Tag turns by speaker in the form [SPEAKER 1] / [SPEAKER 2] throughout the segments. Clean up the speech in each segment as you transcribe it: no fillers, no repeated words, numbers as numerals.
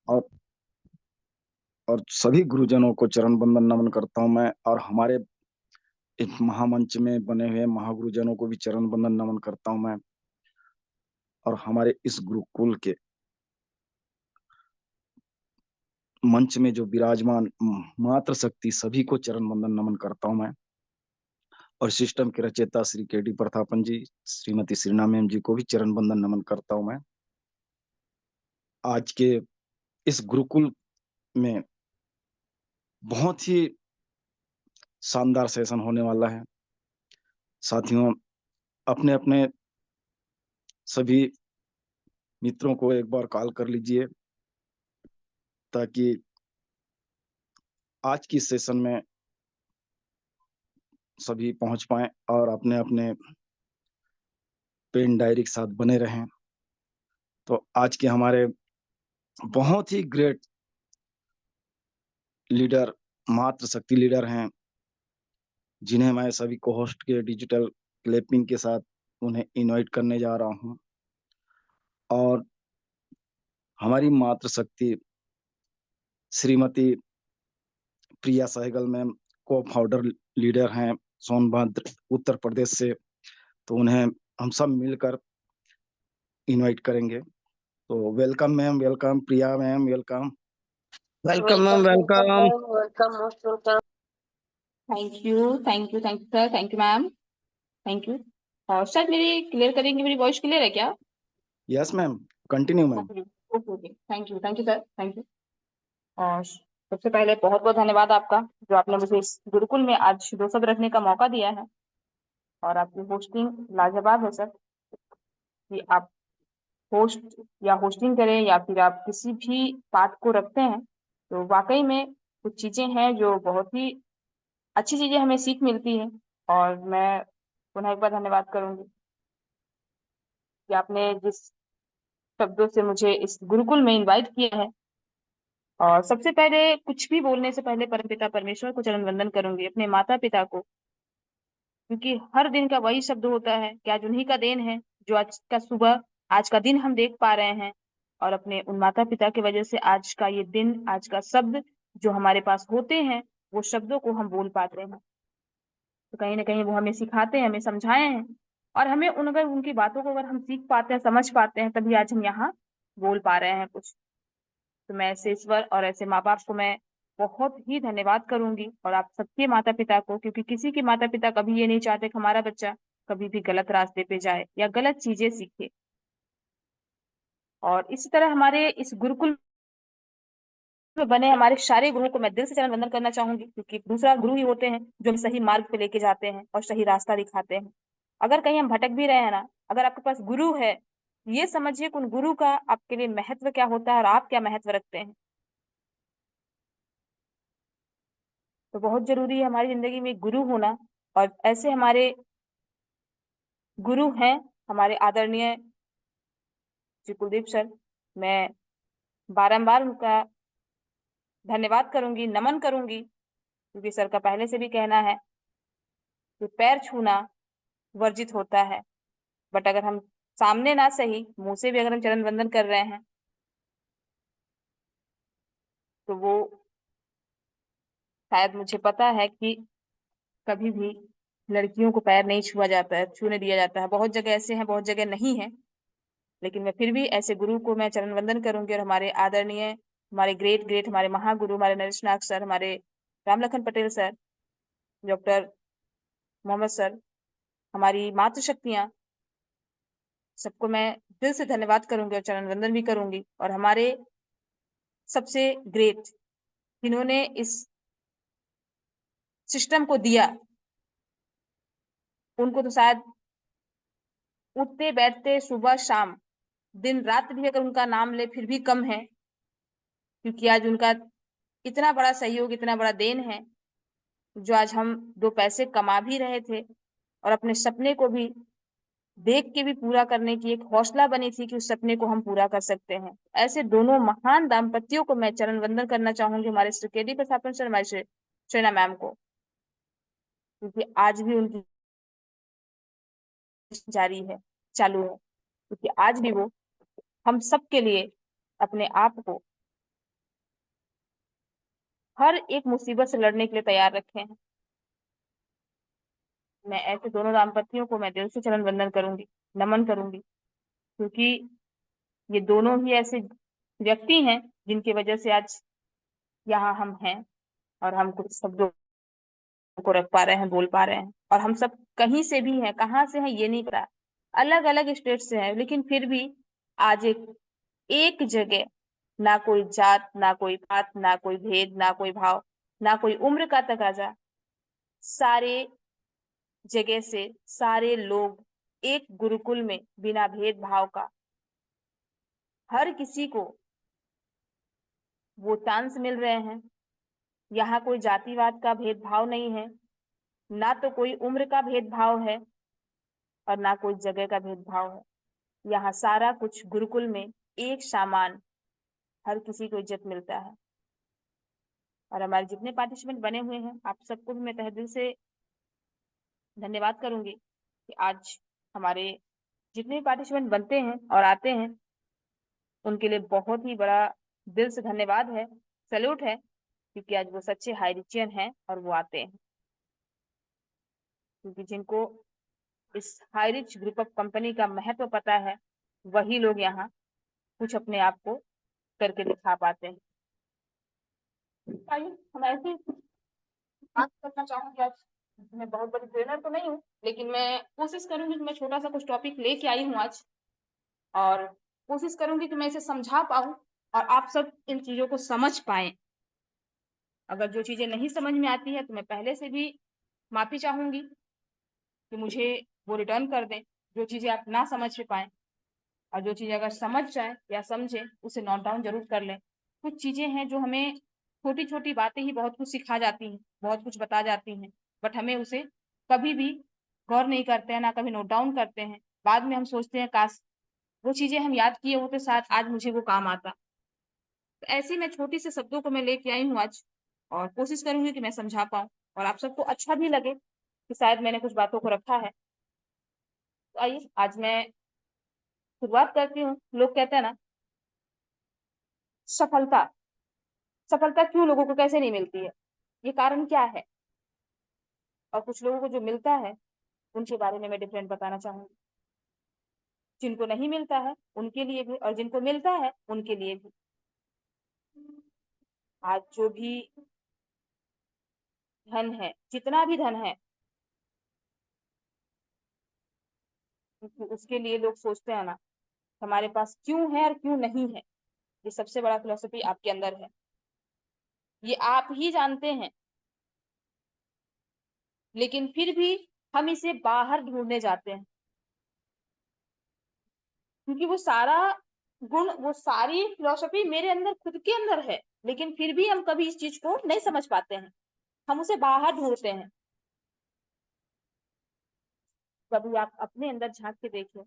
[SPEAKER 1] और और सभी गुरुजनों को चरण वंदन नमन करता हूँ मैं। और हमारे एक महामंच में बने हुए महागुरुजनों को भी चरण वंदन नमन करता हूँ मैं। और हमारे इस गुरुकुल के मंच में जो विराजमान मात्र शक्ति सभी को चरण वंदन नमन करता हूँ मैं। और सिस्टम के रचयिता श्री के डी प्रतापन जी, श्रीमती श्रीना मैम जी को भी चरण वंदन नमन करता हूँ मैं। आज के इस गुरुकुल में बहुत ही शानदार सेशन होने वाला है। साथियों, अपने अपने सभी मित्रों को एक बार कॉल कर लीजिए ताकि आज की सेशन में सभी पहुंच पाएं और अपने अपने पेन डायरी के साथ बने रहें। तो आज के हमारे बहुत ही ग्रेट लीडर, मात्र शक्ति लीडर हैं, जिन्हें मैं सभी को होस्ट के डिजिटल क्लिपिंग के साथ उन्हें इनवाइट करने जा रहा हूं। और हमारी मात्र शक्ति श्रीमती प्रिया सहगल मैम को फाउंडर लीडर हैं सोनभद्र उत्तर प्रदेश से। तो उन्हें हम सब मिलकर इनवाइट करेंगे। तो welcome ma'am, welcome Priya ma'am, welcome.
[SPEAKER 2] Welcome ma'am, welcome welcome most welcome. Thank you thank you thank you sir, thank you ma'am, thank you. और सर मेरी क्लियर करेंगे, मेरी वॉइस क्लियर है क्या?
[SPEAKER 1] Yes ma'am, continue ma'am.
[SPEAKER 2] Okay okay okay, thank you sir, thank you. और सबसे पहले बहुत बहुत धन्यवाद आपका, जो आपने मुझे इस गुरुकुल में आज दो शब्द रखने का मौका दिया है। और आपकी होस्टिंग लाजवाब है सर, कि आप होस्ट या होस्टिंग करें या फिर आप किसी भी बात को रखते हैं, तो वाकई में कुछ चीजें हैं जो बहुत ही अच्छी चीजें हमें सीख मिलती है। और मैं पुनः एक बार धन्यवाद करूंगी कि आपने जिस शब्दों से मुझे इस गुरुकुल में इनवाइट किया है। और सबसे पहले कुछ भी बोलने से पहले परमपिता परमेश्वर को चरण वंदन करूंगी, अपने माता पिता को, क्योंकि हर दिन का वही शब्द होता है कि आज उन्हीं का देन है जो आज का सुबह, आज का दिन हम देख पा रहे हैं। और अपने उन माता पिता की वजह से आज का ये दिन, आज का शब्द जो हमारे पास होते हैं, वो शब्दों को हम बोल पाते हैं। तो कहीं ना कहीं वो हमें सिखाते हैं, हमें समझाए हैं। और हमें अगर उनकी बातों को अगर हम सीख पाते हैं, समझ पाते हैं, तभी आज हम यहाँ बोल पा रहे हैं कुछ। तो मैं ऐसे ईश्वर और ऐसे माँ बाप को मैं बहुत ही धन्यवाद करूंगी, और आप सबके माता पिता को, क्योंकि किसी के माता पिता कभी ये नहीं चाहते कि हमारा बच्चा कभी भी गलत रास्ते पे जाए या गलत चीजें सीखे। और इसी तरह हमारे इस गुरुकुल में बने हमारे सारे गुरुओं को मैं दिल से चरण वंदन करना चाहूंगी, क्योंकि दूसरा गुरु ही होते हैं जो हमें सही मार्ग पे लेके जाते हैं और सही रास्ता दिखाते हैं। अगर कहीं हम भटक भी रहे हैं ना, अगर आपके पास गुरु है, ये समझिए कि उन गुरु का आपके लिए महत्व क्या होता है और आप क्या महत्व रखते हैं। तो बहुत जरूरी है हमारी जिंदगी में गुरु होना। और ऐसे हमारे गुरु हैं हमारे आदरणीय श्री कुलदीप सर। मैं बारंबार उनका धन्यवाद करूंगी, नमन करूंगी, क्योंकि सर का पहले से भी कहना है कि पैर छूना वर्जित होता है, बट अगर हम सामने ना सही, मुंह से भी अगर हम चरण वंदन कर रहे हैं, तो वो शायद, मुझे पता है कि कभी भी लड़कियों को पैर नहीं छुआ जाता है, छूने दिया जाता है। बहुत जगह ऐसे हैं, बहुत जगह नहीं है, लेकिन मैं फिर भी ऐसे गुरु को मैं चरण वंदन करूंगी। और हमारे आदरणीय, हमारे ग्रेट ग्रेट, हमारे महागुरु, हमारे नरेश नाग सर, हमारे Ramlakhan Patel sir, doctor Mohammed sir, हमारी मातृशक्तियां, सबको मैं दिल से धन्यवाद करूंगी और चरण वंदन भी करूंगी। और हमारे सबसे ग्रेट, जिन्होंने इस सिस्टम को दिया, उनको तो शायद उठते बैठते सुबह शाम दिन रात भी अगर उनका नाम ले फिर भी कम है, क्योंकि आज उनका इतना बड़ा सहयोग, इतना बड़ा देन है, जो आज हम दो पैसे कमा भी रहे थे और अपने सपने को भी देख के भी पूरा करने की एक हौसला बनी थी कि उस सपने को हम पूरा कर सकते हैं। ऐसे दोनों महान दाम्पत्यों को मैं चरण वंदन करना चाहूंगी, हमारे श्री के डी प्रतापन सर, हमारे श्री शैना मैम को, क्योंकि आज भी उनकी जारी है, चालू है, क्योंकि आज भी वो हम सबके लिए अपने आप को हर एक मुसीबत से लड़ने के लिए तैयार रखे हैं। मैं ऐसे दोनों दाम्पत्यों को मैं दिल से चरण वंदन करूंगी, नमन करूंगी, क्योंकि ये दोनों ही ऐसे व्यक्ति हैं जिनकी वजह से आज यहाँ हम हैं और हम कुछ शब्दों को रख पा रहे हैं, बोल पा रहे हैं। और हम सब कहीं से भी हैं, कहाँ से हैं ये नहीं पता, अलग अलग स्टेट से हैं, लेकिन फिर भी आज एक जगह, ना कोई जात, ना कोई पात, ना कोई भेद, ना कोई भाव, ना कोई उम्र का तकाजा, सारे जगह से सारे लोग एक गुरुकुल में बिना भेदभाव का हर किसी को वो चांस मिल रहे हैं। यहाँ कोई जातिवाद का भेदभाव नहीं है, ना तो कोई उम्र का भेदभाव है और ना कोई जगह का भेदभाव है। यहाँ सारा कुछ गुरुकुल में एक समान हर किसी को इज्जत मिलता है। और हमारे जितने पार्टिसिपेंट बने हुए हैं, आप सबको भी मैं तहे दिल से धन्यवाद करूंगी कि आज हमारे जितने भी पार्टिसिपेंट बनते हैं और आते हैं, उनके लिए बहुत ही बड़ा दिल से धन्यवाद है, सैल्यूट है, क्योंकि आज वो सच्चे हाई रिचियन हैं और वो आते हैं। क्योंकि जिनको इस high rich group of company का महत्व पता है, वही लोग यहाँ कुछ अपने आप को करके दिखा पाते हैं। आइए हम ऐसे बात करना चाहूंगी। आज मैं बहुत बड़ी ट्रेनर तो नहीं हूँ, लेकिन मैं कोशिश करूंगी कि मैं छोटा सा कुछ टॉपिक लेके आई हूँ आज, और कोशिश करूंगी कि मैं इसे समझा पाऊं और आप सब इन चीजों को समझ पाए। अगर जो चीजें नहीं समझ में आती है तो मैं पहले से भी माफी चाहूंगी कि मुझे वो रिटर्न कर दें, जो चीजें आप ना समझ पाए। और जो चीजें अगर समझ जाए या समझे, उसे नोट डाउन जरूर कर लें। कुछ चीजें हैं जो हमें छोटी छोटी बातें ही बहुत कुछ सिखा जाती हैं, बहुत कुछ बता जाती हैं, बट हमें उसे कभी भी गौर नहीं करते हैं, ना कभी नोट डाउन करते हैं। बाद में हम सोचते हैं काश वो चीजें हम याद किए होते, शायद आज मुझे वो काम आता। तो ऐसे मैं छोटी से शब्दों को मैं लेके आई हूँ आज, और कोशिश करूंगी कि मैं समझा पाऊँ और आप सबको अच्छा भी लगे कि शायद मैंने कुछ बातों को रखा है। तो आइए आज मैं शुरुआत करती हूँ। लोग कहते हैं ना, सफलता सफलता क्यों लोगों को कैसे नहीं मिलती है, ये कारण क्या है, और कुछ लोगों को जो मिलता है उनके बारे में मैं डिफरेंट बताना चाहूंगी। जिनको नहीं मिलता है उनके लिए भी, और जिनको मिलता है उनके लिए भी। आज जो भी धन है, जितना भी धन है, उसके लिए लोग सोचते हैं ना, हमारे पास क्यों है और क्यों नहीं है। ये सबसे बड़ा फिलोसफी आपके अंदर है, ये आप ही जानते हैं, लेकिन फिर भी हम इसे बाहर ढूंढने जाते हैं, क्योंकि वो सारा गुण, वो सारी फिलोसफी मेरे अंदर, खुद के अंदर है, लेकिन फिर भी हम कभी इस चीज को नहीं समझ पाते हैं, हम उसे बाहर ढूंढते हैं। कभी आप अपने अंदर झांक के देखिए,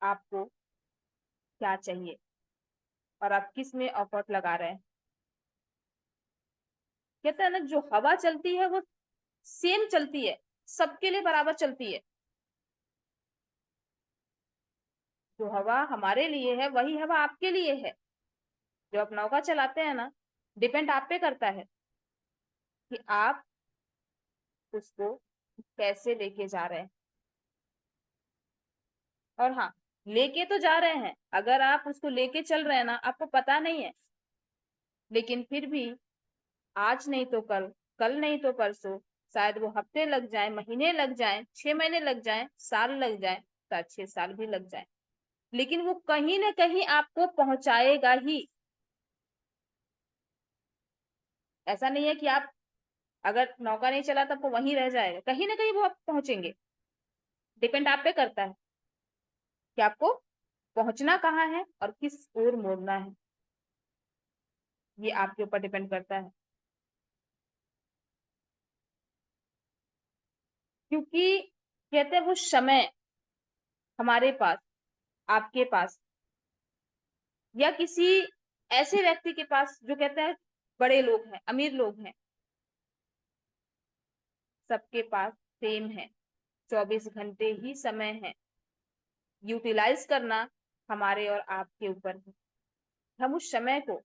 [SPEAKER 2] आपको क्या चाहिए और आप किस में एफर्ट लगा रहे हैं। कहते हैं ना, जो हवा चलती है वो सेम चलती है, सबके लिए बराबर चलती है। जो हवा हमारे लिए है वही हवा आपके लिए है। जो आप नौका चलाते हैं ना, डिपेंड आप पे करता है कि आप उसको कैसे लेके जा रहे हैं। और हाँ, लेके तो जा रहे हैं, अगर आप उसको लेके चल रहे हैं ना, आपको पता नहीं है, लेकिन फिर भी आज नहीं तो कल, कल नहीं तो परसों, शायद वो हफ्ते लग जाए, महीने लग जाए, 6 महीने लग जाए, साल लग जाए, 5-6 साल भी लग जाए, लेकिन वो कहीं ना कहीं आपको पहुंचाएगा ही। ऐसा नहीं है कि आप अगर नौका नहीं चला तब वो वहीं रह जाएगा, कहीं ना कहीं वो आप पहुंचेंगे। डिपेंड आप पे करता है कि आपको पहुंचना कहाँ है और किस ओर मोड़ना है, ये आपके ऊपर डिपेंड करता है। क्योंकि कहते हैं वो समय हमारे पास, आपके पास, या किसी ऐसे व्यक्ति के पास जो कहते हैं बड़े लोग हैं, अमीर लोग हैं, सबके पास सेम है, 24 घंटे ही समय है। यूटिलाइज करना हमारे और आपके ऊपर है, हम उस समय को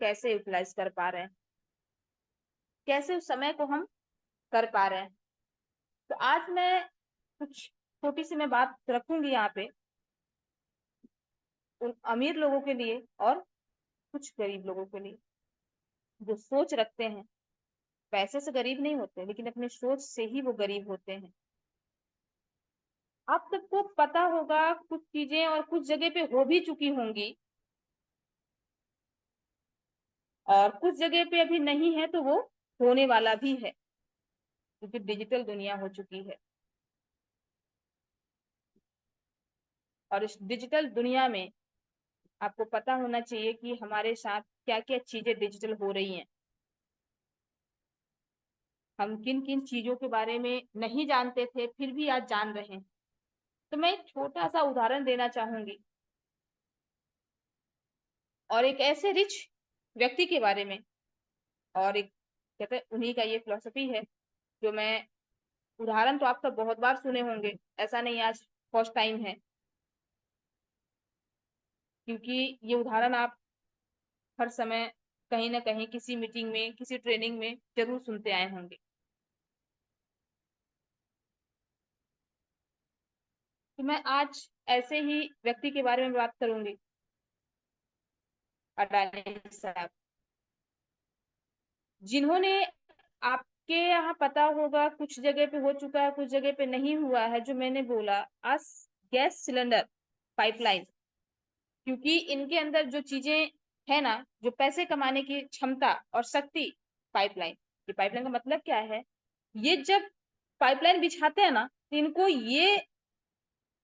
[SPEAKER 2] कैसे यूटिलाइज कर पा रहे हैं। कैसे उस समय को हम कर पा रहे हैं। तो आज मैं कुछ छोटी सी मैं बात रखूंगी यहाँ पे उन अमीर लोगों के लिए और कुछ गरीब लोगों के लिए, जो सोच रखते हैं। पैसे से गरीब नहीं होते, लेकिन अपनी सोच से ही वो गरीब होते हैं। आप सबको पता होगा कुछ चीजें और कुछ जगह पे हो भी चुकी होंगी, और कुछ जगह पे अभी नहीं है, तो वो होने वाला भी है, क्योंकि डिजिटल दुनिया हो चुकी है। और इस डिजिटल दुनिया में आपको पता होना चाहिए कि हमारे साथ क्या क्या चीजें डिजिटल हो रही हैं। हम किन किन चीजों के बारे में नहीं जानते थे, फिर भी आज जान रहे हैं। तो मैं एक छोटा सा उदाहरण देना चाहूंगी, और एक ऐसे रिच व्यक्ति के बारे में। और एक कहते हैं उन्हीं का ये फिलोसफी है, जो मैं उदाहरण तो आप सब बहुत बार सुने होंगे, ऐसा नहीं आज फर्स्ट टाइम है, क्योंकि ये उदाहरण आप हर समय कहीं ना कहीं किसी मीटिंग में, किसी ट्रेनिंग में जरूर सुनते आए होंगे। तो मैं आज ऐसे ही व्यक्ति के बारे में बात करूंगी, अडानी साहब, जिन्होंने, आपके यहाँ पता होगा कुछ जगह पे हो चुका है, कुछ जगह पे नहीं हुआ है, जो मैंने बोला आज गैस सिलेंडर पाइपलाइन, क्योंकि इनके अंदर जो चीजें है ना, जो पैसे कमाने की क्षमता और शक्ति, पाइपलाइन। ये पाइपलाइन का मतलब क्या है, ये जब पाइपलाइन बिछाते हैं ना, तो इनको ये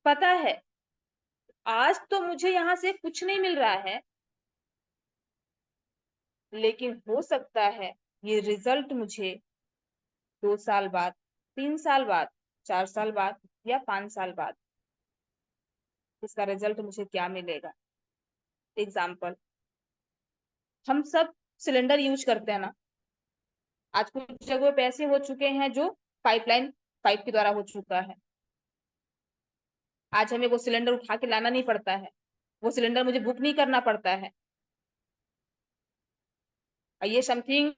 [SPEAKER 2] पता है आज तो मुझे यहाँ से कुछ नहीं मिल रहा है, लेकिन हो सकता है ये रिजल्ट मुझे 2 साल बाद, 3 साल बाद, 4 साल बाद या 5 साल बाद, इसका रिजल्ट मुझे क्या मिलेगा। एग्जाम्पल, हम सब सिलेंडर यूज करते हैं ना, आज कुछ जगहों पे ऐसे हो चुके हैं जो पाइपलाइन, पाइप के द्वारा हो चुका है। आज हमें वो सिलेंडर उठा के लाना नहीं पड़ता है, वो सिलेंडर मुझे बुक नहीं करना पड़ता है। और ये समथिंग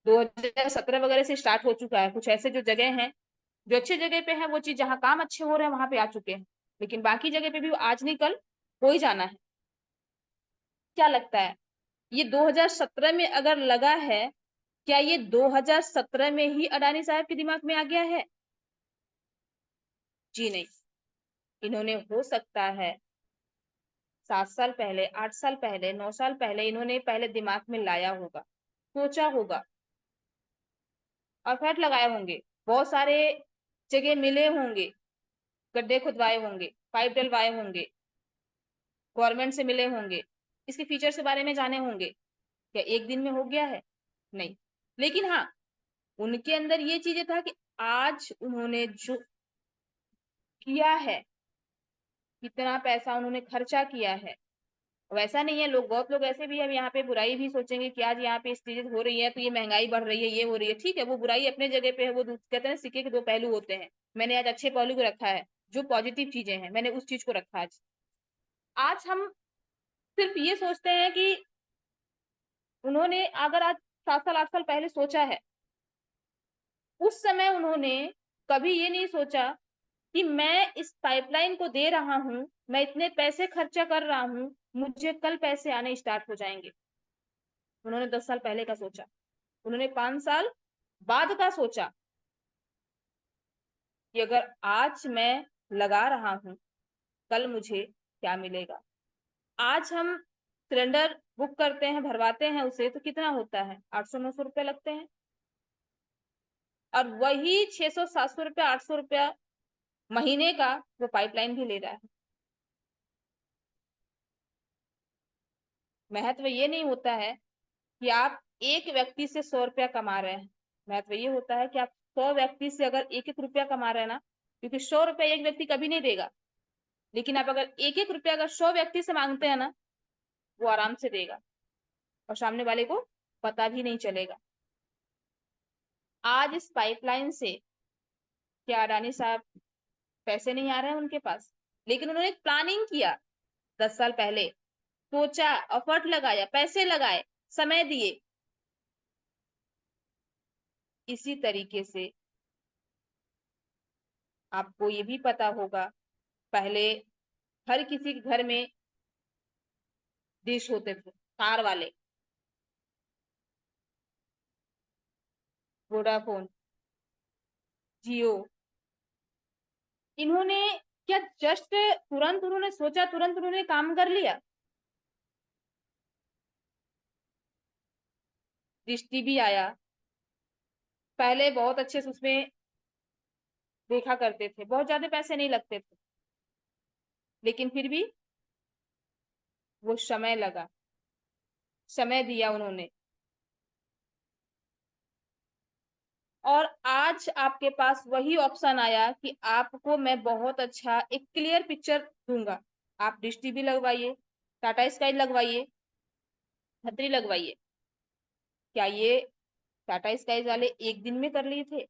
[SPEAKER 2] 2017 वगैरह से स्टार्ट हो चुका है। कुछ ऐसे जो जगह हैं, जो अच्छे जगह पे है, वो चीज जहाँ काम अच्छे हो रहे हैं वहां पे आ चुके हैं, लेकिन बाकी जगह पे भी आज नहीं कल हो ही जाना है। क्या लगता है, ये 2017 में अगर लगा है, क्या ये 2017 में ही अडानी साहब के दिमाग में आ गया है? जी नहीं। इन्होंने हो सकता है 7 साल पहले, 8 साल पहले, 9 साल पहले इन्होंने पहले दिमाग में लाया होगा, सोचा होगा, और फैट लगाए होंगे, बहुत सारे जगह मिले होंगे, गड्ढे खुदवाए होंगे, पाइप डलवाए होंगे, गवर्नमेंट से मिले होंगे, इसके फीचर्स के बारे में जाने होंगे। क्या एक दिन में हो गया है? नहीं। लेकिन हाँ, उनके अंदर ये चीजें था कि आज उन्होंने जो किया है, कितना पैसा उन्होंने खर्चा किया है। वैसा नहीं है, लोग, बहुत लोग ऐसे भी है यहाँ पे बुराई भी सोचेंगे कि आज यहाँ पे इस चीजें हो रही है तो ये महंगाई बढ़ रही है, ये हो रही है। ठीक है, वो बुराई अपने जगह पे है, वो कहते हैं सिक्के के दो पहलू होते हैं। मैंने आज अच्छे पहलू को रखा है, जो पॉजिटिव चीजें हैं मैंने उस चीज को रखा आज। आज हम सिर्फ ये सोचते हैं कि उन्होंने अगर आज 7 साल 8 साल पहले सोचा है, उस समय उन्होंने कभी ये नहीं सोचा कि मैं इस पाइपलाइन को दे रहा हूं, मैं इतने पैसे खर्चा कर रहा हूं, मुझे कल पैसे आने स्टार्ट हो जाएंगे। उन्होंने 10 साल पहले का सोचा, उन्होंने 5 साल बाद का सोचा कि अगर आज मैं लगा रहा हूं, कल मुझे क्या मिलेगा। आज हम सिलेंडर बुक करते हैं, भरवाते हैं उसे, तो कितना होता है, 800-900 रुपये लगते हैं, और वही 600-700 रुपया, 800 रुपया महीने का वो पाइपलाइन भी ले रहा है। महत्व ये नहीं होता है कि आप एक व्यक्ति से 100 रुपया कमा रहे हैं, महत्व ये होता है कि आप 100 व्यक्ति से अगर 1-1 रुपया कमा रहे हैं ना, क्योंकि 100 रुपया एक व्यक्ति कभी नहीं देगा, लेकिन आप अगर 1-1 रुपया अगर 100 व्यक्ति से मांगते हैं ना, वो आराम से देगा, और सामने वाले को पता भी नहीं चलेगा। आज इस पाइपलाइन से क्या अडानी साहब पैसे नहीं आ रहे हैं उनके पास, लेकिन उन्होंने एक प्लानिंग किया 10 साल पहले, सोचा, एफर्ट लगाया, पैसे लगाए, समय दिए, इसी तरीके से आपको ये भी पता होगा, पहले हर किसी के घर में डिश होते थे, तार वाले, वोडाफोन, जियो। इन्होंने क्या जस्ट तुरंत उन्होंने सोचा, तुरंत उन्होंने काम कर लिया? डिश टीवी आया, पहले बहुत अच्छे से उसमें देखा करते थे, बहुत ज्यादा पैसे नहीं लगते थे, लेकिन फिर भी वो समय लगा, समय दिया उन्होंने। और आज आपके पास वही ऑप्शन आया कि आपको मैं बहुत अच्छा एक क्लियर पिक्चर दूंगा। आप डिश टीवी लगवाइए, टाटा स्काई लगवाइए, छतरी लगवाइए। क्या ये टाटा स्काई वाले एक दिन में कर लिए थे?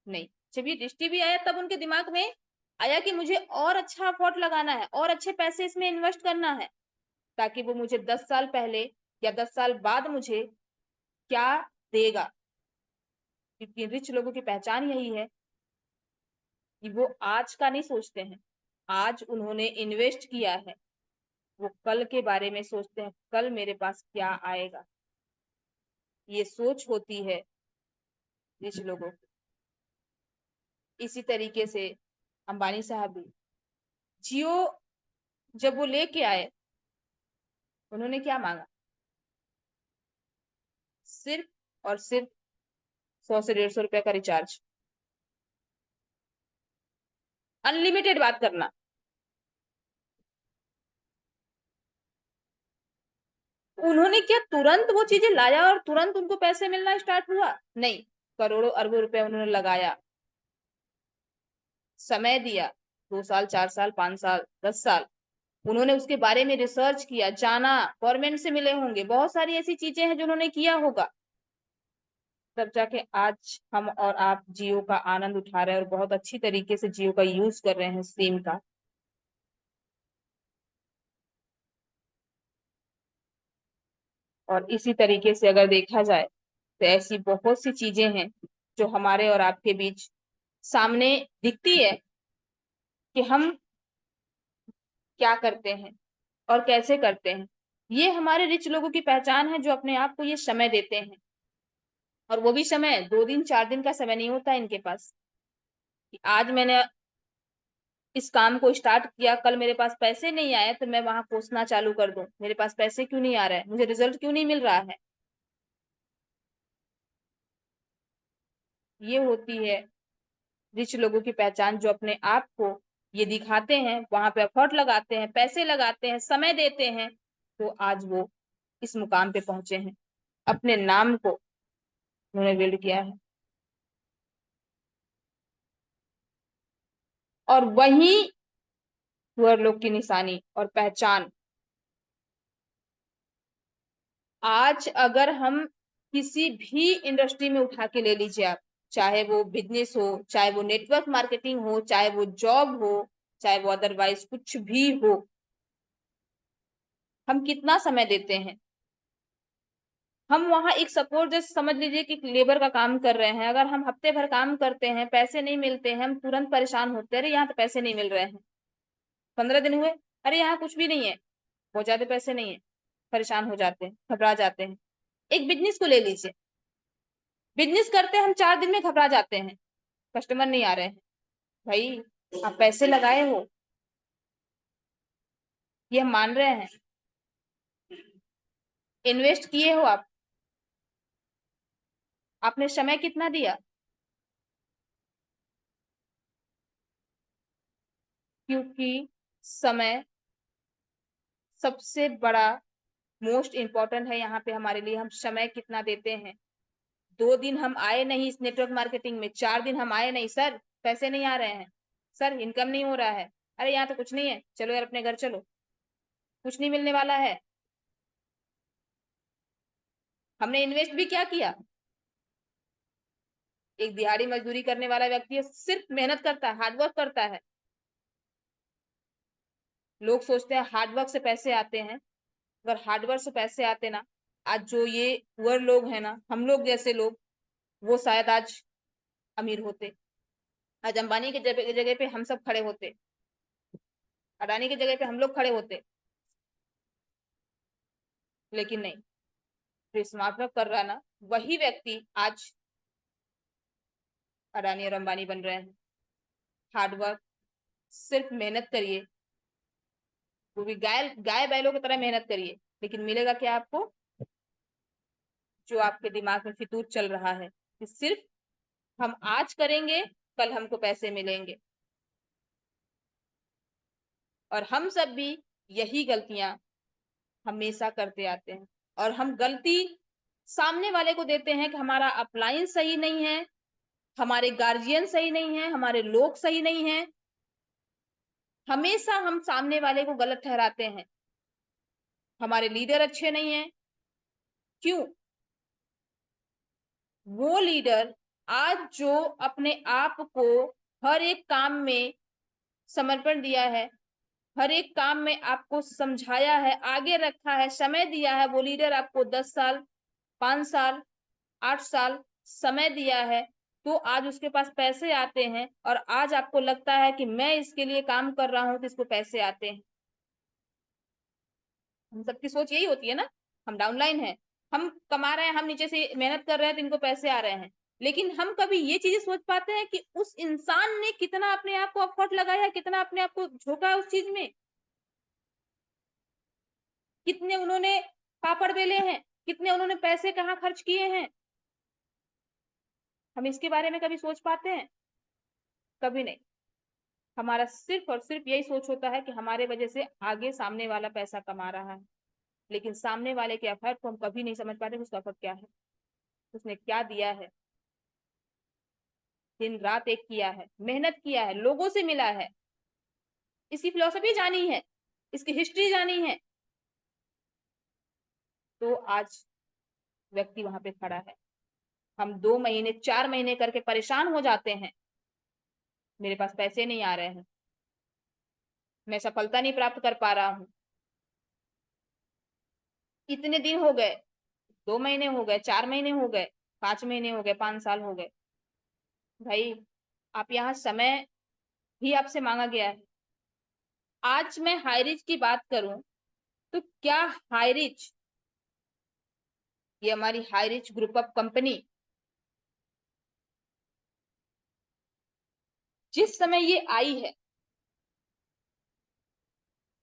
[SPEAKER 2] नहीं। जब ये डिश टीवी आया तब उनके दिमाग में आया कि मुझे और अच्छा एफर्ट लगाना है और अच्छे पैसे इसमें इन्वेस्ट करना है, ताकि वो मुझे 10 साल पहले या 10 साल बाद मुझे क्या देगा। क्योंकि रिच लोगों की पहचान यही है कि वो आज का नहीं सोचते हैं, आज उन्होंने इन्वेस्ट किया है, वो कल के बारे में सोचते हैं, कल मेरे पास क्या आएगा। ये सोच होती है रिच लोगों की। इसी तरीके से अंबानी साहब भी, जियो जब वो लेके आए, उन्होंने क्या मांगा? सिर्फ और सिर्फ 100 से 150 रुपए का रिचार्ज, अनलिमिटेड बात करना। उन्होंने क्या तुरंत वो चीजें लाया और तुरंत उनको पैसे मिलना स्टार्ट हुआ? नहीं, करोड़ों अरबों रुपए उन्होंने लगाया, समय दिया, 2 साल, 4 साल, 5 साल, 10 साल, उन्होंने उसके बारे में रिसर्च किया, जाना, गवर्नमेंट से मिले होंगे, बहुत सारी ऐसी चीजें हैं जो उन्होंने किया होगा, तब जाके आज हम और आप जियो का आनंद उठा रहे हैं और बहुत अच्छी तरीके से जियो का यूज कर रहे हैं, सिम का। और इसी तरीके से अगर देखा जाए तो ऐसी बहुत सी चीजें हैं जो हमारे और आपके बीच सामने दिखती है कि हम क्या करते हैं और कैसे करते हैं। ये हमारे रिच लोगों की पहचान है, जो अपने आप को ये समय देते हैं। और वो भी समय 2 दिन 4 दिन का समय नहीं होता इनके पास कि आज मैंने इस काम को स्टार्ट किया, कल मेरे पास पैसे नहीं आए तो मैं वहां कोसना चालू कर दूं, मेरे पास पैसे क्यों नहीं आ रहा है, मुझे रिजल्ट क्यों नहीं मिल रहा है। ये होती है रिच लोगों की पहचान, जो अपने आप को ये दिखाते हैं, वहां पे एफर्ट लगाते हैं, पैसे लगाते हैं, समय देते हैं, तो आज वो इस मुकाम पे पहुंचे हैं, अपने नाम को उन्होंने बिल्ड किया है। और वही पुअर लोग की निशानी और पहचान। आज अगर हम किसी भी इंडस्ट्री में उठा के ले लीजिए आप, चाहे वो बिजनेस हो, चाहे वो नेटवर्क मार्केटिंग हो, चाहे वो जॉब हो, चाहे वो अदरवाइज कुछ भी हो, हम कितना समय देते हैं। हम वहां एक सपोर्ट, जैसे समझ लीजिए कि लेबर का काम कर रहे हैं, अगर हम हफ्ते भर काम करते हैं, पैसे नहीं मिलते हैं, हम तुरंत परेशान होते हैं, अरे यहाँ तो पैसे नहीं मिल रहे हैं। 15 दिन हुए, अरे यहाँ कुछ भी नहीं है, बहुत ज्यादा पैसे नहीं है, परेशान हो जाते हैं, घबरा जाते हैं। एक बिजनेस को ले लीजिए, बिजनेस करते हैं हम, 4 दिन में घबरा जाते हैं, कस्टमर नहीं आ रहे हैं। भाई, आप पैसे लगाए हो, ये हम मान रहे हैं, इन्वेस्ट किए हो आप, आपने समय कितना दिया? क्योंकि समय सबसे बड़ा मोस्ट इम्पोर्टेंट है यहाँ पे हमारे लिए। हम समय कितना देते हैं। 2 दिन हम आए नहीं इस नेटवर्क मार्केटिंग में, 4 दिन हम आए नहीं, सर पैसे नहीं आ रहे हैं, सर इनकम नहीं हो रहा है, अरे यहाँ तो कुछ नहीं है, चलो यार अपने घर चलो, कुछ नहीं मिलने वाला है। हमने इन्वेस्ट भी क्या किया? एक दिहाड़ी मजदूरी करने वाला व्यक्ति है, सिर्फ मेहनत करता है, हार्डवर्क करता है। लोग सोचते हैं हार्डवर्क से पैसे आते हैं, अगर हार्डवर्क से पैसे आते ना, आज जो ये पुअर लोग हैं ना, हम लोग जैसे लोग, वो शायद आज अमीर होते। आज अंबानी की जगह पे हम सब खड़े होते, अडानी की जगह पे हम लोग खड़े होते, लेकिन नहीं। जो स्मार्ट वर्क कर रहा ना, वही व्यक्ति आज अडानी और अंबानी बन रहे हैं। हार्ड वर्क, सिर्फ मेहनत करिए, वो भी गाय गाय बैलों की तरह मेहनत करिए, लेकिन मिलेगा क्या आपको? जो आपके दिमाग में फितूर चल रहा है कि सिर्फ हम आज करेंगे, कल हमको पैसे मिलेंगे। और हम सब भी यही गलतियां हमेशा करते आते हैं। और हम गलती सामने वाले को देते हैं कि हमारा अपलाइन सही नहीं है, हमारे गार्जियन सही नहीं है, हमारे लोग सही नहीं है। हमेशा हम सामने वाले को गलत ठहराते हैं। हमारे लीडर अच्छे नहीं है। क्यों? वो लीडर आज जो अपने आप को हर एक काम में समर्पण दिया है, हर एक काम में आपको समझाया है, आगे रखा है, समय दिया है, वो लीडर आपको 10 साल, 5 साल, 8 साल समय दिया है, तो आज उसके पास पैसे आते हैं और आज आपको लगता है कि मैं इसके लिए काम कर रहा हूं तो इसको पैसे आते हैं। हम सबकी सोच यही होती है ना। हम डाउनलाइन है, हम कमा रहे हैं, हम नीचे से मेहनत कर रहे हैं तो इनको पैसे आ रहे हैं। लेकिन हम कभी ये चीजें सोच पाते हैं कि उस इंसान ने कितना अपने आप को एफर्ट लगाया, कितना अपने आप को झोंका है उस चीज में, कितने उन्होंने पापड़ बेले हैं, कितने उन्होंने पैसे कहाँ खर्च किए हैं। हम इसके बारे में कभी सोच पाते हैं? कभी नहीं। हमारा सिर्फ और सिर्फ यही सोच होता है कि हमारे वजह से आगे सामने वाला पैसा कमा रहा है, लेकिन सामने वाले के एफर्ट को हम कभी नहीं समझ पाते उसका एफर्ट क्या है, उसने क्या दिया है। दिन रात एक किया है, मेहनत किया है, लोगों से मिला है, इसकी फिलॉसफी जानी है, इसकी हिस्ट्री जानी है, तो आज व्यक्ति वहां पे खड़ा है। हम 2 महीने 4 महीने करके परेशान हो जाते हैं, मेरे पास पैसे नहीं आ रहे हैं, मैं सफलता नहीं प्राप्त कर पा रहा हूं। इतने दिन हो गए, 2 महीने हो गए, 4 महीने हो गए, 5 महीने हो गए, 5 साल हो गए। भाई, आप यहाँ समय भी आपसे मांगा गया है। आज मैं हाईरिच की बात करूं तो क्या हाईरिच, ये हमारी हाईरिच ग्रुप ऑफ कंपनी, जिस समय ये आई है,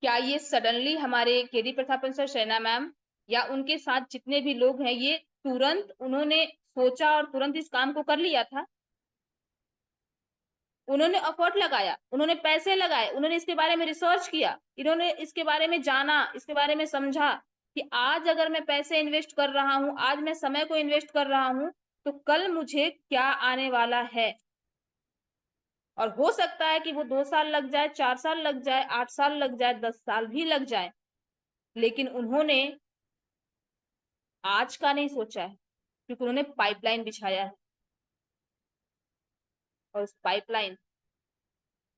[SPEAKER 2] क्या ये सडनली हमारे केडी प्रतापन सर, शैना मैम या उनके साथ जितने भी लोग हैं, ये तुरंत उन्होंने सोचा और तुरंत इस काम को कर लिया था? उन्होंने एफर्ट लगाया, उन्होंने पैसे लगाए, उन्होंने इसके बारे में रिसर्च किया, इन्होंने इसके बारे में जाना, इसके बारे में समझा कि आज अगर मैं पैसे इन्वेस्ट कर रहा हूं, आज मैं समय को इन्वेस्ट कर रहा हूं, तो कल मुझे क्या आने वाला है। और हो सकता है कि वो 2 साल लग जाए, 4 साल लग जाए, 8 साल लग जाए, 10 साल भी लग जाए, लेकिन उन्होंने आज का नहीं सोचा है, क्योंकि उन्होंने पाइपलाइन बिछाया है। और उस पाइपलाइन